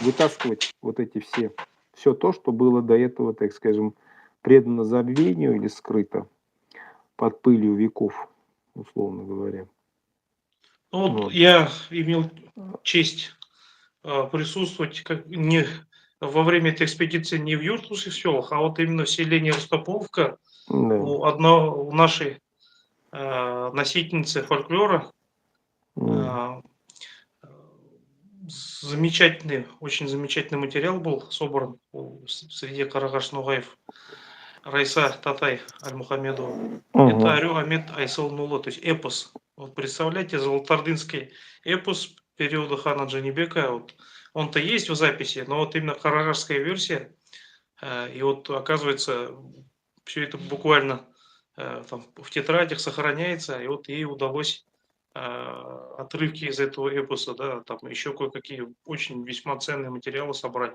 вытаскивать вот эти все то, что было до этого, так скажем, предано забвению или скрыто под пылью веков. условно говоря. Ну, вот Вот. я имел честь присутствовать не во время этой экспедиции не в Юртовских селах, а вот именно в селении Ростоповка Да. у нашей носительницы фольклора. М. а, Замечательный, очень замечательный материал был собран среди Карагаш Нугаев, Райса Татай Аль-Мухамедова. Это Мгм. Арю Амед Айсал Нула, то есть эпос. Вот представляете, золотоордынский эпос периода хана Джанибека. Вот, он-то есть в записи, но вот именно карагашская версия. И вот оказывается, все это буквально там, в тетрадях сохраняется, и вот ей удалось отрывки из этого эпоса, да, там еще кое-какие очень весьма ценные материалы собрать.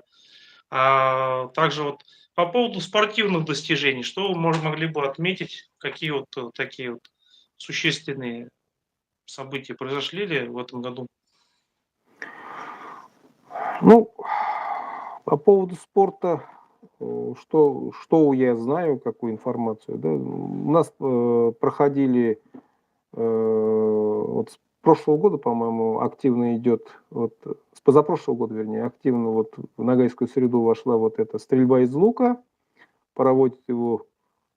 А также вот по поводу спортивных достижений, что вы могли бы отметить, какие вот такие вот существенные события произошли ли в этом году? Ну, по поводу спорта, что я знаю, какую информацию, да, у нас проходили вот с прошлого года, по-моему, активно идет, вот с позапрошлого года, вернее, активно вот в Ногайскую среду вошла вот эта стрельба из лука, проводят его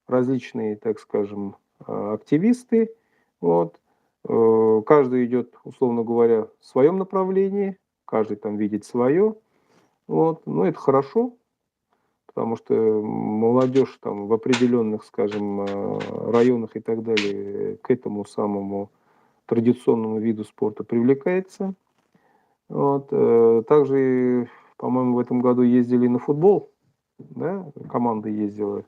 различные, так скажем, активисты, вот. Каждый идет, условно говоря, в своем направлении, каждый там видит свое, вот. Но это хорошо, потому что молодежь там в определенных, скажем, районах и так далее к этому самому традиционному виду спорта привлекается. Вот. Также, по-моему, в этом году ездили на футбол, да, команда ездила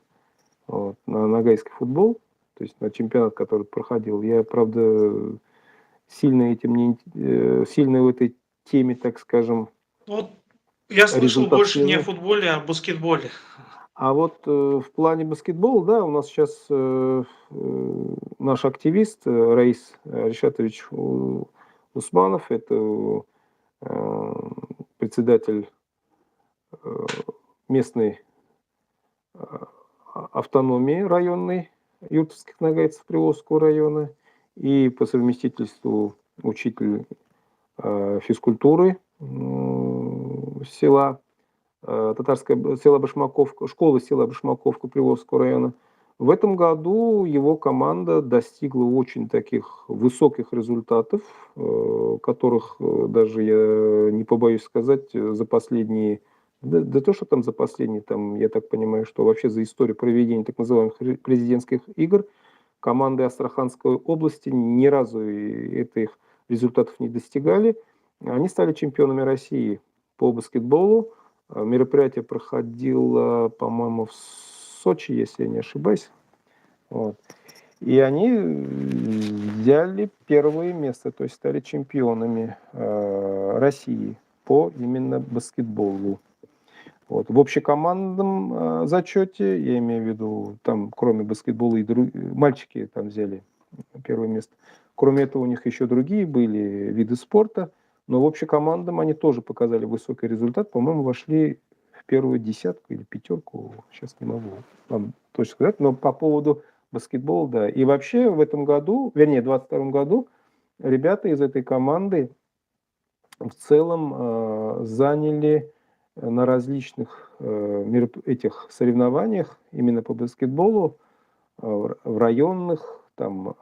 вот, на нагайский футбол, то есть на чемпионат, который проходил. Я, правда, сильно в этой теме, так скажем, Вот я слышал результат больше не о слежу. футболе, а о баскетболе. А вот в плане баскетбола, да, у нас сейчас наш активист Раис Ришатович Усманов, это э, председатель э, местной автономии районной юртовских нагайцев Приволжского района и по совместительству учитель физкультуры села татарское села Башмаковка, школы села Башмаковка Приволжского района. В этом году его команда достигла очень таких высоких результатов, которых даже я не побоюсь сказать, за последние, да то, что там за последние, там, я так понимаю, что вообще за историю проведения так называемых президентских игр команды Астраханской области ни разу этих результатов не достигали. Они стали чемпионами России по баскетболу. Мероприятие проходило, по-моему, в Сочи, если я не ошибаюсь. Вот. И они взяли первое место, то есть стали чемпионами России по именно баскетболу. Вот. В общекомандном зачете, я имею в виду, там кроме баскетбола и мальчики там взяли первое место. Кроме этого у них еще другие были виды спорта, но в общекомандном они тоже показали высокий результат. По-моему, вошли в первую десятку или пятерку, сейчас не могу вам точно сказать, но по поводу баскетбола, да. И вообще в этом году, вернее, в 2022 году ребята из этой команды в целом заняли на различных этих соревнованиях именно по баскетболу в районных, там,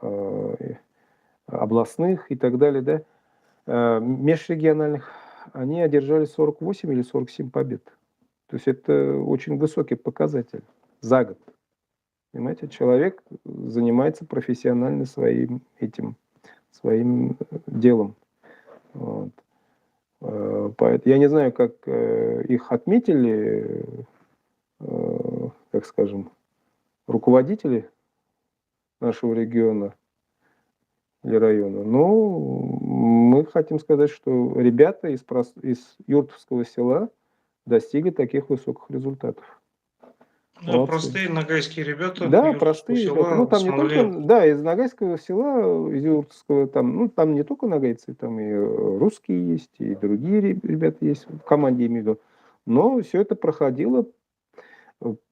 областных и так далее, да, межрегиональных, они одержали 48 или 47 побед. То есть это очень высокий показатель за год. Понимаете, человек занимается профессионально своим делом. Вот. Я не знаю, как их отметили, как скажем, руководители нашего региона или района, но мы хотим сказать, что ребята из Юртовского села достигли таких высоких результатов. Да, Молодцы. простые нагайские ребята Да, Юртовского простые ребята. Ну, села там не только, смогли. да, из Ногайского села, из Юртовского, там, ну, там не только нагайцы, там и русские есть, и другие ребята есть в команде, имею в виду. Но все это проходило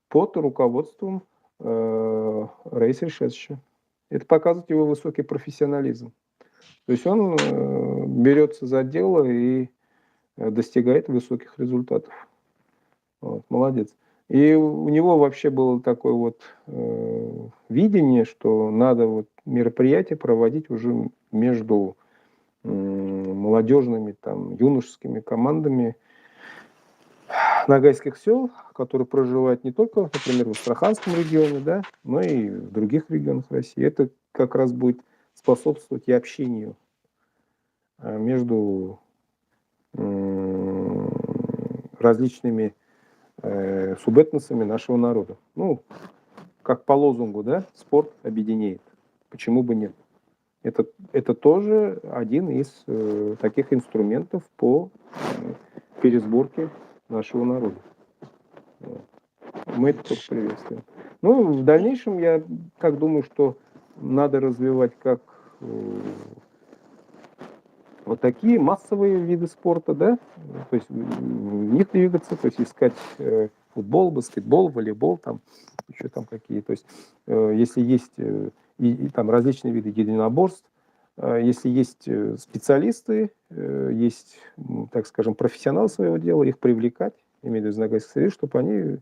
под руководством Раисы Решетовича. Это показывает его высокий профессионализм. То есть он берется за дело и достигает высоких результатов. Вот, молодец. И у него вообще было такое вот видение, что надо вот мероприятия проводить уже между молодежными, там, юношескими командами нагайских сел, которые проживают не только, например, в Астраханском регионе, да, но и в других регионах России. Это как раз будет способствовать и общению между различными субэтносами нашего народа. Ну, как по лозунгу, да, спорт объединяет. Почему бы нет? Это тоже один из таких инструментов по пересборке нашего народа. Мы это только приветствуем. Ну, в дальнейшем я как думаю, что надо развивать как вот такие массовые виды спорта, да, то есть в них двигаться, то есть искать футбол, баскетбол, волейбол, там еще там какие, то есть если есть и там различные виды единоборств, если есть специалисты, есть, так скажем, профессионалы своего дела, их привлекать, имею в виду из Ногайского союза, чтобы они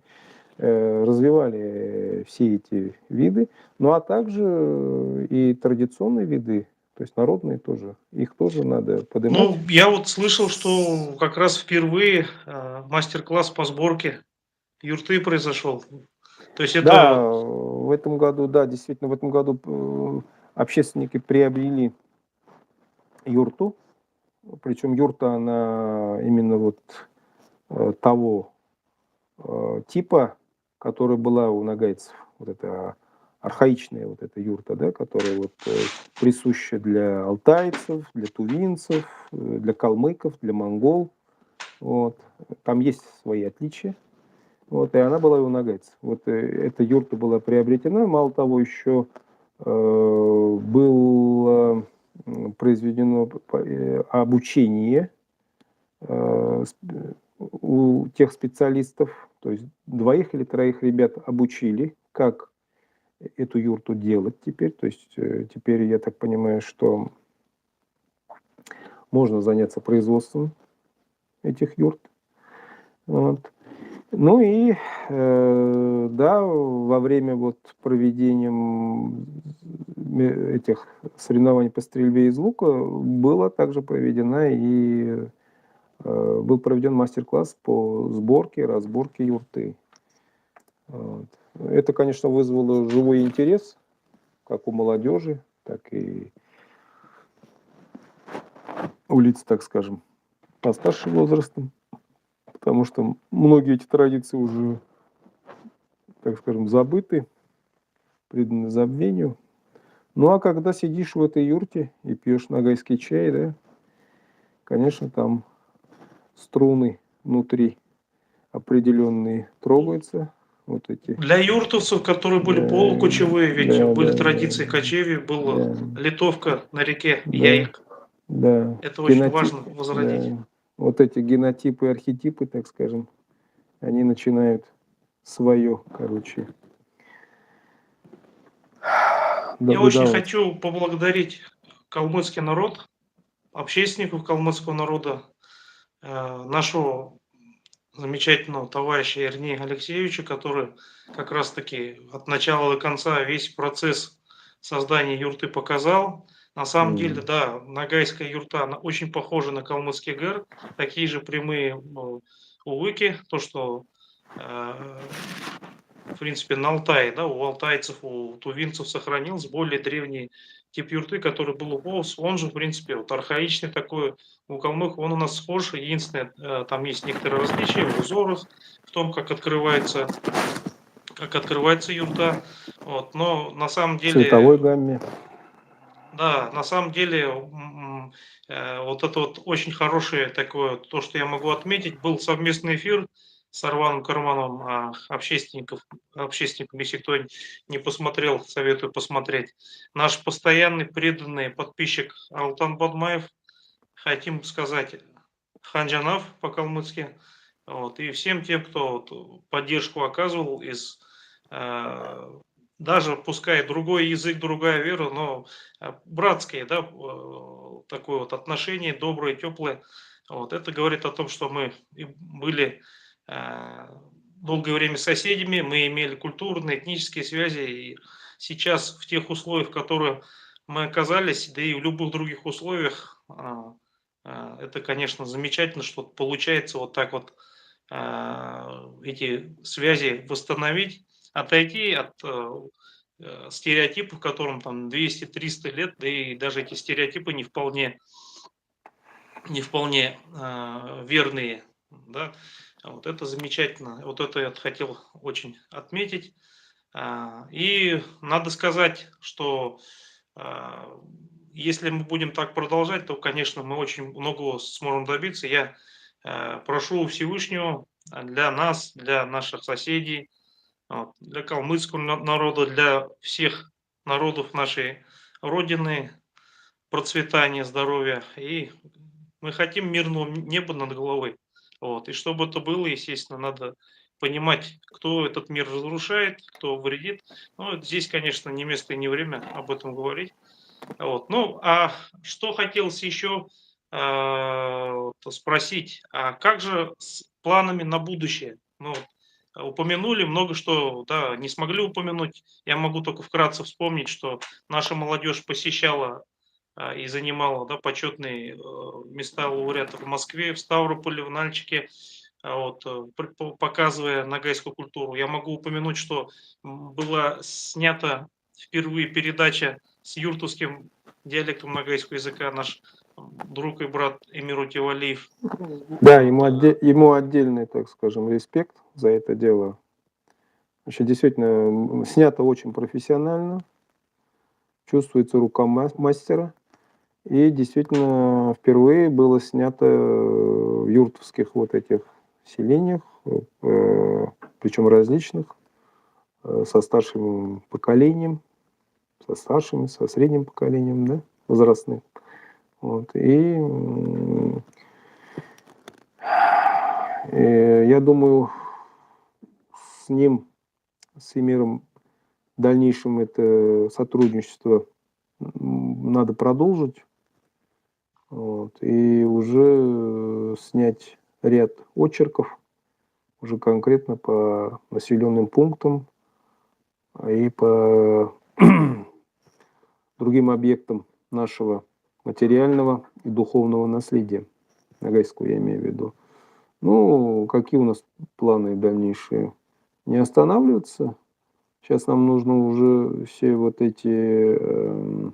развивали все эти виды, ну а также и традиционные виды, то есть народные тоже, их тоже надо поднимать. Ну, я вот слышал, что как раз впервые мастер-класс по сборке юрты произошел. То есть Да, это, в этом году, да, действительно, в этом году общественники приобрели юрту, причем юрта, она именно вот того типа, которая была у нагайцев, вот эта архаичная вот эта юрта, да, которая вот присуща для алтайцев, для тувинцев, для калмыков, для монгол. Вот. Там есть свои отличия. Вот, и она была и у нагайцев. Вот эта юрта была приобретена. Мало того, еще было произведено обучение у тех специалистов, то есть 2 или 3 ребят обучили, как эту юрту делать теперь. То есть теперь, я так понимаю, что можно заняться производством этих юрт. Вот. Ну и да, во время вот проведения этих соревнований по стрельбе из лука была также проведена и был проведен мастер-класс по сборке, разборке юрты. Вот. Это, конечно, вызвало живой интерес, как у молодежи, так и у лиц, так скажем, постарше возрастом, потому что многие эти традиции уже, так скажем, забыты, преданы забвению. Ну, а когда сидишь в этой юрте и пьешь нагайский чай, да, конечно, там струны внутри определенные трогаются, вот эти. для юртовцев, которые были полукочевые, ведь Да, были да, традиции кочевья, была да, литовка на реке да, Яик. да, Это очень генотип, важно возродить. да, вот эти генотипы, архетипы, так скажем, они начинают свое, короче, Я очень выдавать. хочу поблагодарить калмыцкий народ, общественников калмыцкого народа, нашего замечательного товарища Ирнея Алексеевича, который как раз-таки от начала до конца весь процесс создания юрты показал. На самом деле, да, нагайская юрта, она очень похожа на калмыцкий гэр, такие же прямые увыки, то, что в принципе, на Алтае, да, у алтайцев, у тувинцев сохранился более древний тип юрты, который был у Боус. Он же, в принципе, вот архаичный такой, у калмыков он у нас схож. Единственное, там есть некоторые различия в узорах, в том, как открывается юрта. Вот. Но на самом В цветовой деле, гамме. да, на самом деле, вот это вот очень хорошее такое, то, что я могу отметить, был совместный эфир с Арваном Кармановым, общественником, если кто не посмотрел, советую посмотреть. Наш постоянный преданный подписчик Алтан Бадмаев, хотим сказать, Ханджанав по-калмыцки, вот, и всем тем, кто вот поддержку оказывал из даже пускай другой язык, другая вера, но братское, да, такое вот отношение, доброе, теплое. Вот, это говорит о том, что мы и были долгое время соседями, мы имели культурные, этнические связи, и сейчас в тех условиях, в которых мы оказались, да и в любых других условиях, это, конечно, замечательно, что получается вот так вот эти связи восстановить, отойти от стереотипов, которым там 200-300 лет, да и даже эти стереотипы не вполне верные, да. Вот это замечательно, вот это я хотел очень отметить. И надо сказать, что а, если мы будем так продолжать, то, конечно, мы очень многого сможем добиться. Я прошу у Всевышнего для нас, для наших соседей, вот, для калмыцкого народа, для всех народов нашей Родины, процветания, здоровья. И мы хотим мирного неба над головой. Вот. И чтобы это было, естественно, надо понимать, кто этот мир разрушает, кто вредит. Ну, это здесь, конечно, не место и не время об этом говорить. Вот. Ну, а что хотелось еще вот спросить, а как же с планами на будущее? Ну, вот, упомянули много что, да, не смогли упомянуть. Я могу только вкратце вспомнить, что наша молодежь посещала и занимала, да, почетные места лауреатов в Москве, в Ставрополе, в Нальчике, вот, показывая ногайскую культуру. Я могу упомянуть, что была снята впервые передача с юртовским диалектом ногайского языка наш друг и брат Эмир Утевалиев. Да, Вот, ему отдельный, так скажем, респект за это дело. Значит, действительно, снято очень профессионально, чувствуется рука мастера. И действительно, впервые было снято в юртовских вот этих селениях, причем различных, со старшим поколением, со старшими, со средним поколением, да, возрастным. Вот. И я думаю, с ним, с Эмиром, в дальнейшем это сотрудничество надо продолжить. Вот, и уже снять ряд очерков уже конкретно по населенным пунктам и по другим объектам нашего материального и духовного наследия. Ногайского я имею в виду. Ну, какие у нас планы дальнейшие? Не останавливаться. Сейчас нам нужно уже все вот эти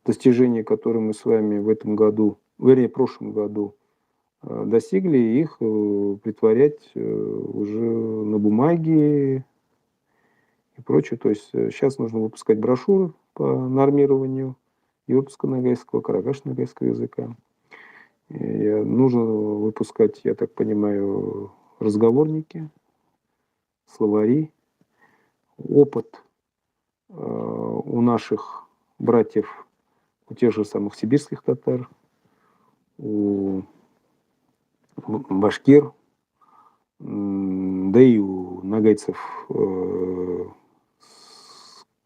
достижения, которые мы с вами в этом году, вернее, в прошлом году достигли, их притворять уже на бумаге и прочее. То есть сейчас нужно выпускать брошюры по нормированию юртско-ногайского, каракаш-ногайского языка. Нужно выпускать, я так понимаю, разговорники, словари. Опыт у наших братьев, у тех же самых сибирских татар, у башкир, да и у нагайцев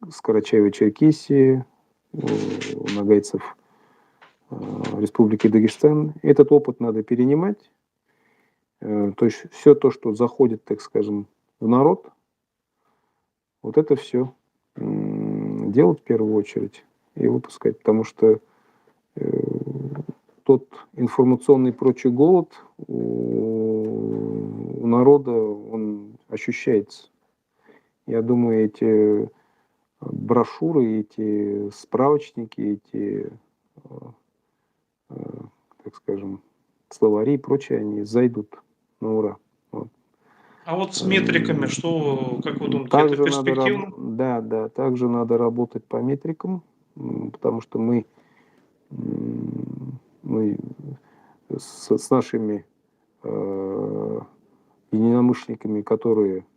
с Карачаево-Черкесии, у нагайцев Республики Дагестан. Этот опыт надо перенимать. То есть все то, что заходит, так скажем, в народ, вот это все делать в первую очередь и выпускать. Потому что тот информационный прочий голод у народа, он ощущается. Я думаю, эти брошюры, эти справочники, эти, так скажем, словари и прочее, они зайдут на ура. Вот. а вот с метриками, что, как вы думаете, это Также надо, перспективно? да, также надо работать по метрикам, потому что мы с нашими единомышленниками, которые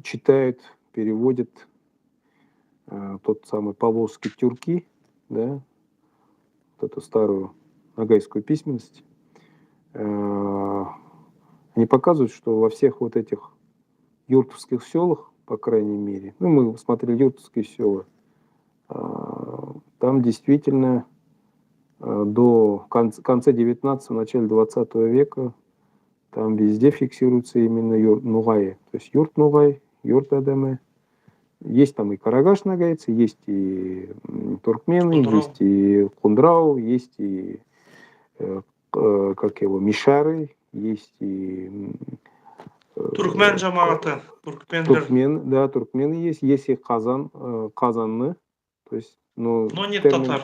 читают, переводят тот самый Павловский тюрки, да, вот эту старую ногайскую письменность, они показывают, что во всех вот этих юртовских селах, по крайней мере, ну, мы смотрели юртовские села, там действительно до конца 19-го, начале 20 века там везде фиксируется именно нугай, то есть юрт нугай, юрт адамы. Есть там и карагаш нагайцы, есть и туркмены, Кундрау. есть и кундрау, есть и как его, мишары, есть и Туркмен жамағаты, туркменлер, туркмены есть и казанны, то есть, но нет татар.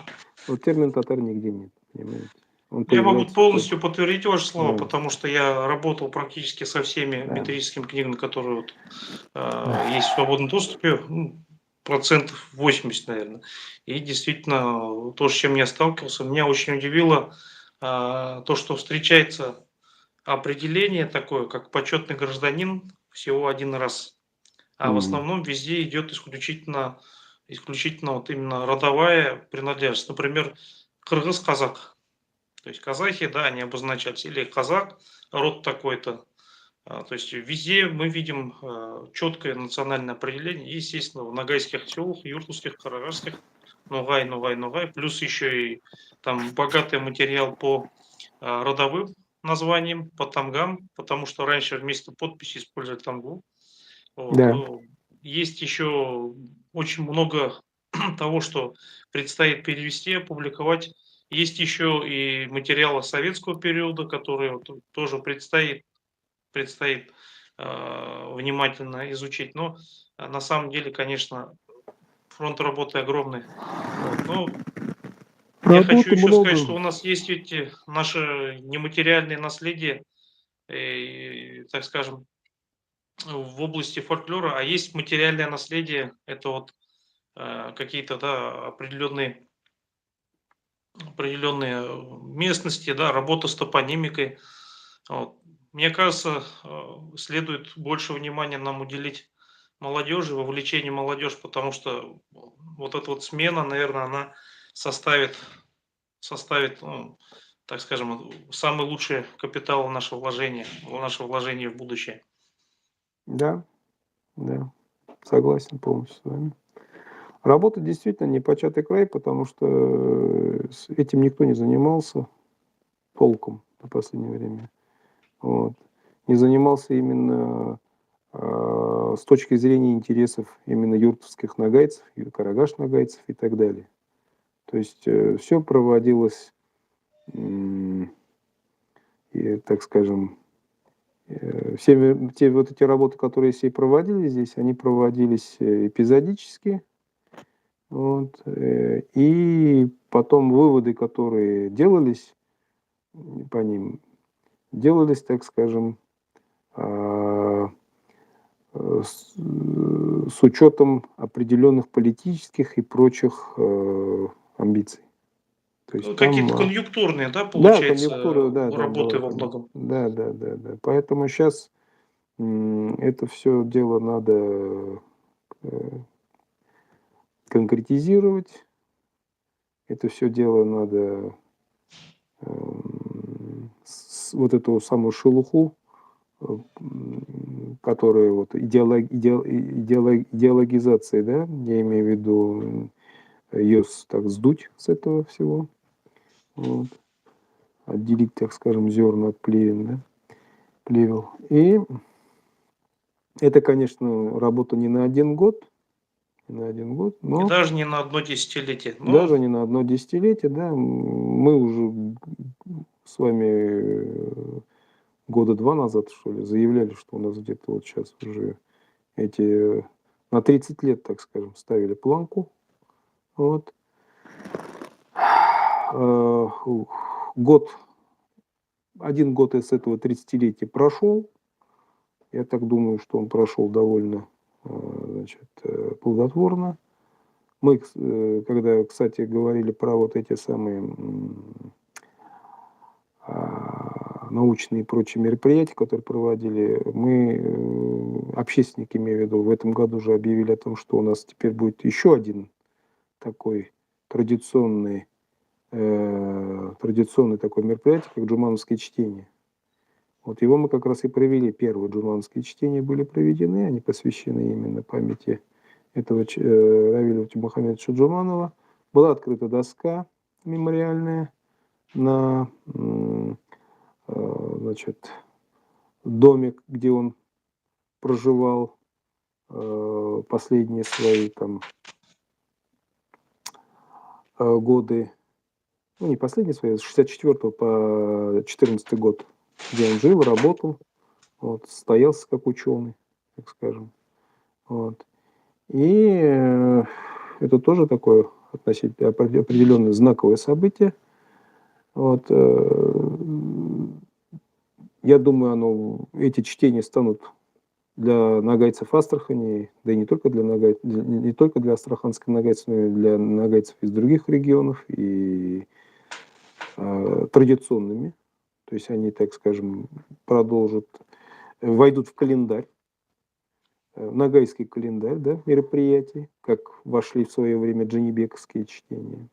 термин татар нигде нет, понимаете. Он Я могу появляется полностью только, подтвердить ваши слова, да, потому что я работал практически со всеми да. метрическими книгами, которые вот, есть в свободном доступе, процентов 80, наверное. И действительно, то, с чем я сталкивался, меня очень удивило то, что встречается определение такое, как почетный гражданин, всего один раз. А в основном везде идет исключительно вот именно родовая принадлежность. Например, кыргыз-казак. То есть казахи, да, они обозначаются. Или казак, род такой-то. То есть везде мы видим четкое национальное определение. И, естественно, в ногайских селах, юртовских, карагашских, ногай, ногай, ногай. Плюс еще и там богатый материал по родовым названиям, по тамгам. Потому что раньше вместо подписи использовали тамгу. Вот. Да. Есть еще очень много того, что предстоит перевести, опубликовать. Есть еще и материалы советского периода, которые вот тоже предстоит внимательно изучить. Но на самом деле, конечно, фронт работы огромный. Вот. Но я хочу Работы еще сказать, много. что у нас есть эти наши нематериальные наследия, так скажем, в области фольклора, а есть материальное наследие, это вот какие-то, да, определенные местности, да, работа с топонимикой. Вот. Мне кажется, следует больше внимания нам уделить молодежи, вовлечению молодежи, потому что вот эта вот смена, наверное, она составит, ну, так скажем, самый лучший капитал наше вложение в будущее. Да, да, согласен полностью с вами. Работа действительно непочатый край, потому что этим никто не занимался толком в последнее время. Вот. Не занимался именно с точки зрения интересов именно юртовских нагайцев, карагаш нагайцев и так далее. То есть все проводилось, так скажем, все вот эти работы, которые все проводили здесь, они проводились эпизодически. Вот, и потом выводы, которые делались по ним, делались, так скажем, с учетом определенных политических и прочих амбиций. То есть там, Какие-то конъюнктурные, да, да, получается, конъюнктура, да, работы была, во многом. да, да, да, да. Поэтому сейчас это все дело надо конкретизировать, это все дело надо вот эту самую шелуху, которая вот идеологизация, да, я имею в виду ее так сдуть с этого всего, вот, отделить, так скажем, зерна от плевел, да, плевел. И это, конечно, работа не на один год, И но даже не на одно десятилетие. даже Но не на одно десятилетие, да, мы уже с вами года 2 назад, что ли, заявляли, что у нас где-то вот сейчас уже эти на 30 лет, так скажем, ставили планку. Вот. Один год из этого 30-летия прошел. Я так думаю, что он прошел довольно значит, плодотворно. Мы, когда, кстати, говорили про вот эти самые научные и прочие мероприятия, которые проводили, мы, общественники, имею в виду, в этом году уже объявили о том, что у нас теперь будет еще один такой традиционный такое мероприятие, как джумановское чтение. Вот его мы как раз и провели. Первые джурманские чтения были проведены, они посвящены именно памяти этого Равиля Тимохамедовича Джурманова. Была открыта доска мемориальная на значит, домик, где он проживал последние свои там годы, ну не последние свои, с 64 по 14 год, где он жил, работал, вот, состоялся как ученый, так скажем. Вот. И это тоже такое относительно определенное знаковое событие. Вот. Я думаю, эти чтения станут для нагайцев Астрахани, да и не только для не только для астраханских нагайцев, но и для нагайцев из других регионов, и традиционными. То есть они, так скажем, войдут в календарь, нагайский календарь, да, мероприятий, как вошли в свое время джанибековские чтения.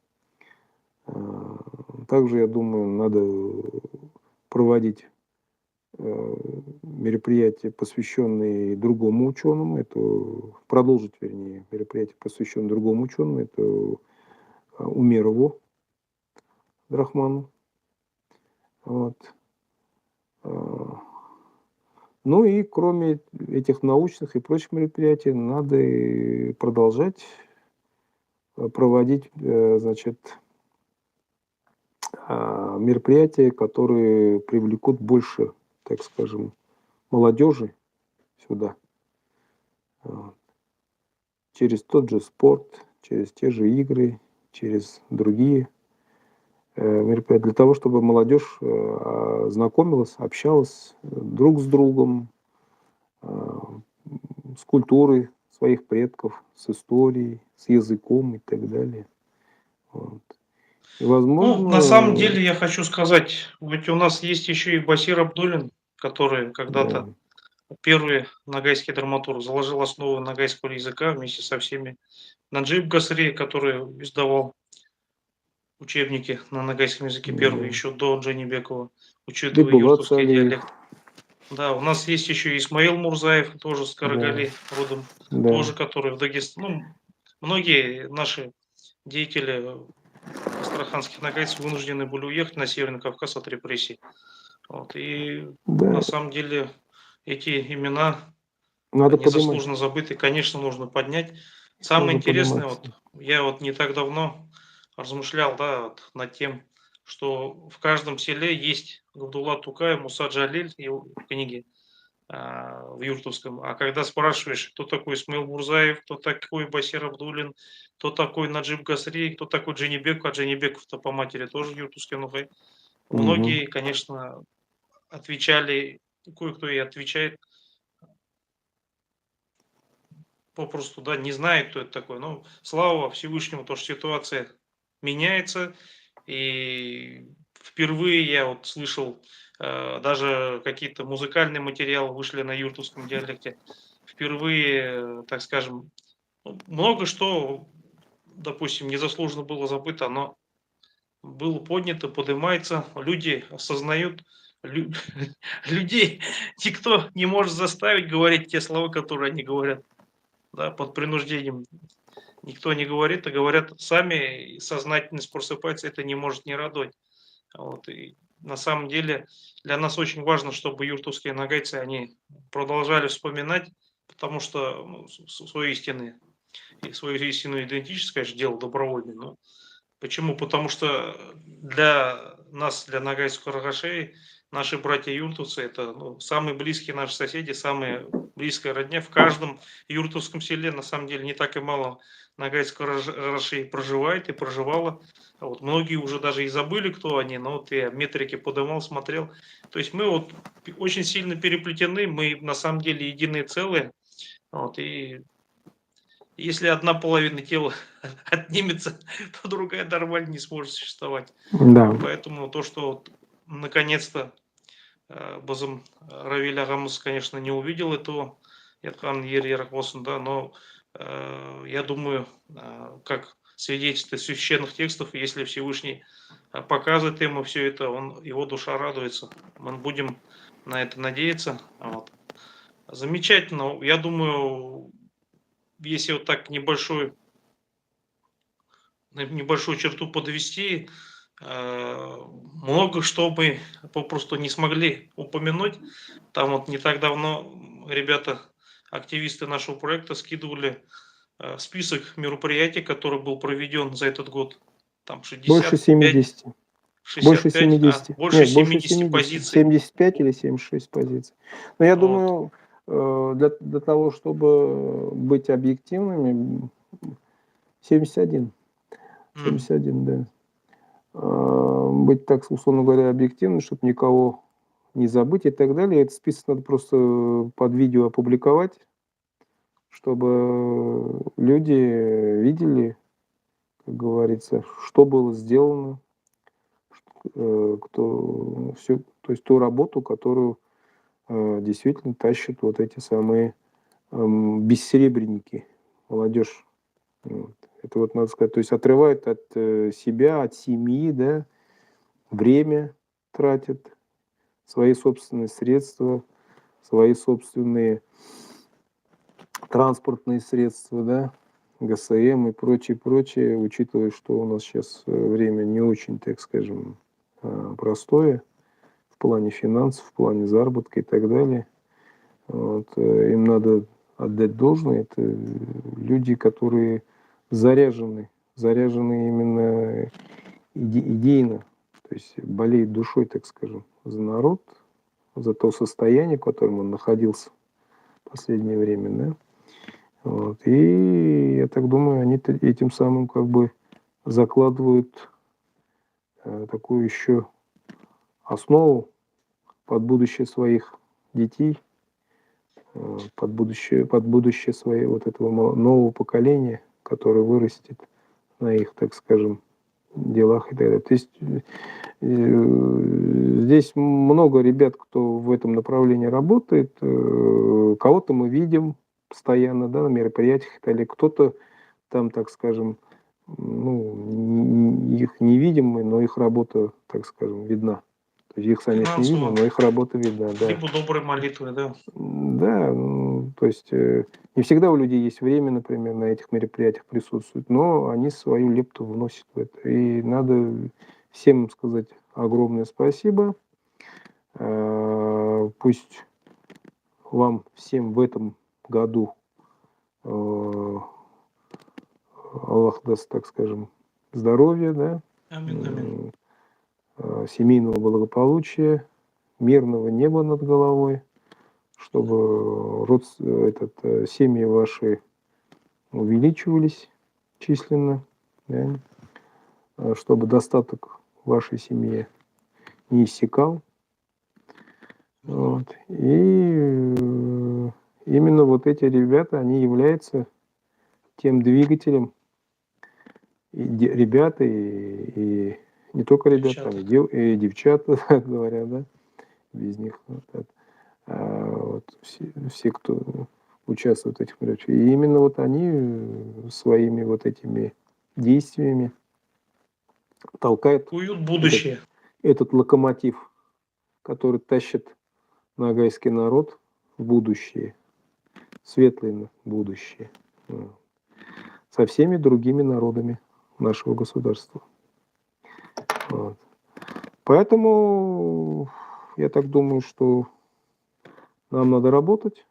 Также, я думаю, надо проводить мероприятия, посвященные другому ученому, это продолжить, вернее, мероприятие, посвященное другому ученому, это Умерову Драхману. Вот. Ну и кроме этих научных и прочих мероприятий, надо и продолжать проводить, значит, мероприятия, которые привлекут больше, так скажем, молодежи сюда. Через тот же спорт, через те же игры, через другие мероприятия, для того, чтобы молодежь знакомилась, общалась друг с другом, с культурой своих предков, с историей, с языком и так далее. Вот. И, Ну, на самом возможно, деле я хочу сказать, ведь у нас есть еще и Басир Абдуллин, который когда-то да, первый нагайский драматург заложил основы нагайского языка вместе со всеми. Наджиб Гасри, который издавал учебники на нагайском языке первый, да. еще до Джанибекова, учитывая Бекбулат юртовский Салиев, диалект. Да, у нас есть еще Исмаил Мурзаев, тоже с да, Карагали родом, да. тоже который в Дагестане. Ну, многие наши деятели астраханских нагайцев вынуждены были уехать на Северный Кавказ от репрессий. Вот, и на Да, самом деле эти имена надо поднимать, незаслуженно забыты, конечно, нужно поднять. Самое нужно интересное, подниматься. вот я вот не так давно размышлял, да, вот над тем, что в каждом селе есть Габдулла Тукай, Муса Джалиль, его книги в Юртовском. А когда спрашиваешь, кто такой Исмаил Мурзаев, кто такой Басир Абдуллин, кто такой Наджиб Гасри, кто такой Дженибек, а Дженибеков-то по матери тоже Юртовский Нухай. Мгм. Многие, конечно, отвечали, кое-кто и отвечает попросту, да, не знает, кто это такой. Но слава Всевышнему, то, что ситуация меняется. И впервые я вот слышал, даже какие-то музыкальные материалы вышли на юртовском диалекте. Впервые, так скажем, ну, много что, допустим, незаслуженно было забыто, но было поднято, поднимается, люди осознают, лю- людей никто не может заставить говорить те слова, которые они говорят, да, под принуждением. Никто не говорит, а говорят сами, и сознательность просыпается, это не может не радовать. Вот, и на самом деле для нас очень важно, чтобы юртовские нагайцы, они продолжали вспоминать, потому что ну, свои истины и свою истинную идентичность, конечно, дело добровольное. Но почему? Потому что для нас, для нагайцев карагашей, наши братья-юртовцы, это ну, самые близкие наши соседи, самая близкая родня. В каждом юртовском селе, на самом деле, не так и мало нагайцев карагашей проживает и проживало. А вот многие уже даже и забыли, кто они, но вот я метрики подымал, смотрел. То есть мы вот очень сильно переплетены, мы на самом деле единые целые. Вот, и если одна половина тела отнимется, то другая нормально не сможет существовать. Да, Поэтому то, что вот наконец-то Базым Равиль Агамыз, конечно, не увидел этого, Ятхан Ер да, но я думаю, как свидетельство священных текстов, если Всевышний показывает ему все это, его душа радуется. Мы будем на это надеяться. Вот. Замечательно. Я думаю, если вот так небольшую черту подвести, много что мы попросту не смогли упомянуть. Там вот не так давно ребята, активисты нашего проекта, скидывали список мероприятий, который был проведен за этот год. Там Больше 65, 70. Больше 65, 70. больше Нет, больше 70 70. позиций. 75 или 76 позиций. Но я Вот. думаю, для того, чтобы быть объективными, 71. 71, да. Быть так, условно говоря, объективным, чтобы никого не забыть и так далее. Этот список надо просто под видео опубликовать, чтобы люди видели, как говорится, что было сделано, кто всю, то есть ту работу, которую действительно тащат вот эти самые бессеребренники, молодежь. Вот. Это вот надо сказать, то есть отрывает от себя, от семьи, да, время тратят, свои собственные средства, свои собственные транспортные средства, да, ГСМ и прочее, прочее, учитывая, что у нас сейчас время не очень, так скажем, простое в плане финансов, в плане заработка и так далее. Вот, им надо отдать должное. Это люди, которые заряжены именно идейно, то есть болеют душой, так скажем, за народ, за то состояние, в котором он находился в последнее время, да. Вот. И я так думаю, они этим самым как бы закладывают такую еще основу под будущее своих детей, под будущее своей вот этого нового поколения, которое вырастет на их, так скажем, делах и так далее. То есть здесь много ребят, кто в этом направлении работает. Кого-то мы видим постоянно, да, на мероприятиях и так далее. Кто-то там, так скажем, ну, их не видим мы, но их работа, так скажем, видна. То есть их самих не видно, Финансово, но их работа видна, да. либо доброй молитвы, да. Да, то есть не всегда у людей есть время, например, на этих мероприятиях присутствовать, но они свою лепту вносят в это. И надо всем им сказать огромное спасибо. Пусть вам всем в этом году Аллах даст, так скажем, здоровья, да, Аминь, аминь. семейного благополучия, мирного неба над головой, чтобы семьи ваши увеличивались численно, да, чтобы достаток в вашей семье не иссякал. Вот. И именно вот эти ребята, они являются тем двигателем, ребята, и не только ребята, там, и девчата, так говоря, да, без них. Вот, вот все, кто участвует в этих мероприятиях. И именно вот они своими вот этими действиями толкают Куют будущее. этот локомотив, который тащит нагайский народ в будущее, светлое будущее, со всеми другими народами нашего государства. Вот. Поэтому я так думаю, что нам надо работать,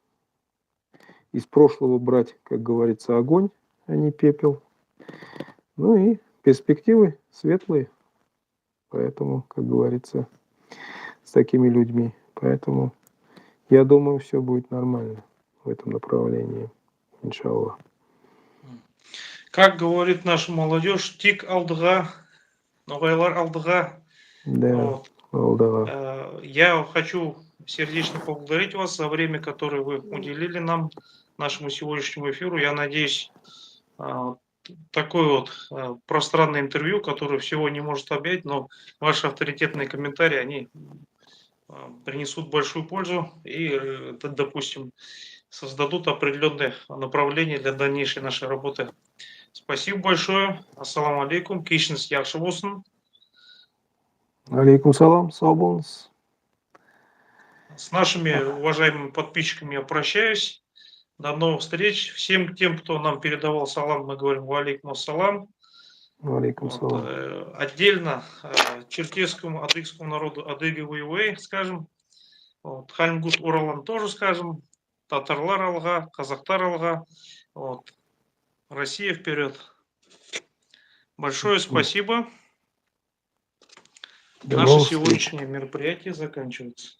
из прошлого брать, как говорится, огонь, а не пепел. Ну и перспективы светлые. Поэтому, как говорится, с такими людьми. Поэтому я думаю, все будет нормально в этом направлении. Иншаллах. Как говорит наша молодежь, тик алдыга, ноғайлар алдыга. Да, Вот. Алдыға. Я хочу сердечно поблагодарить вас за время, которое вы уделили нам, нашему сегодняшнему эфиру. Я надеюсь, такое вот пространное интервью, которое всего не может объять, но ваши авторитетные комментарии, они принесут большую пользу и, допустим, создадут определенные направления для дальнейшей нашей работы. Спасибо большое. Ассаламу алейкум. Кишнес яхшы болсын. Алейкум салам, сау болыңыз. С нашими уважаемыми подписчиками я прощаюсь. До новых встреч. Всем тем, кто нам передавал салам, мы говорим валейкум ассалам. Алейкум Вот, салам. отдельно черкесскому, адыгскому народу адыги уйвей скажем. Вот, Хальмгут Уралан тоже скажем. Татарлар алга, казахтар алга. Вот. Россия вперед. Большое спасибо. До Наше новых встреч. сегодняшнее мероприятие заканчивается.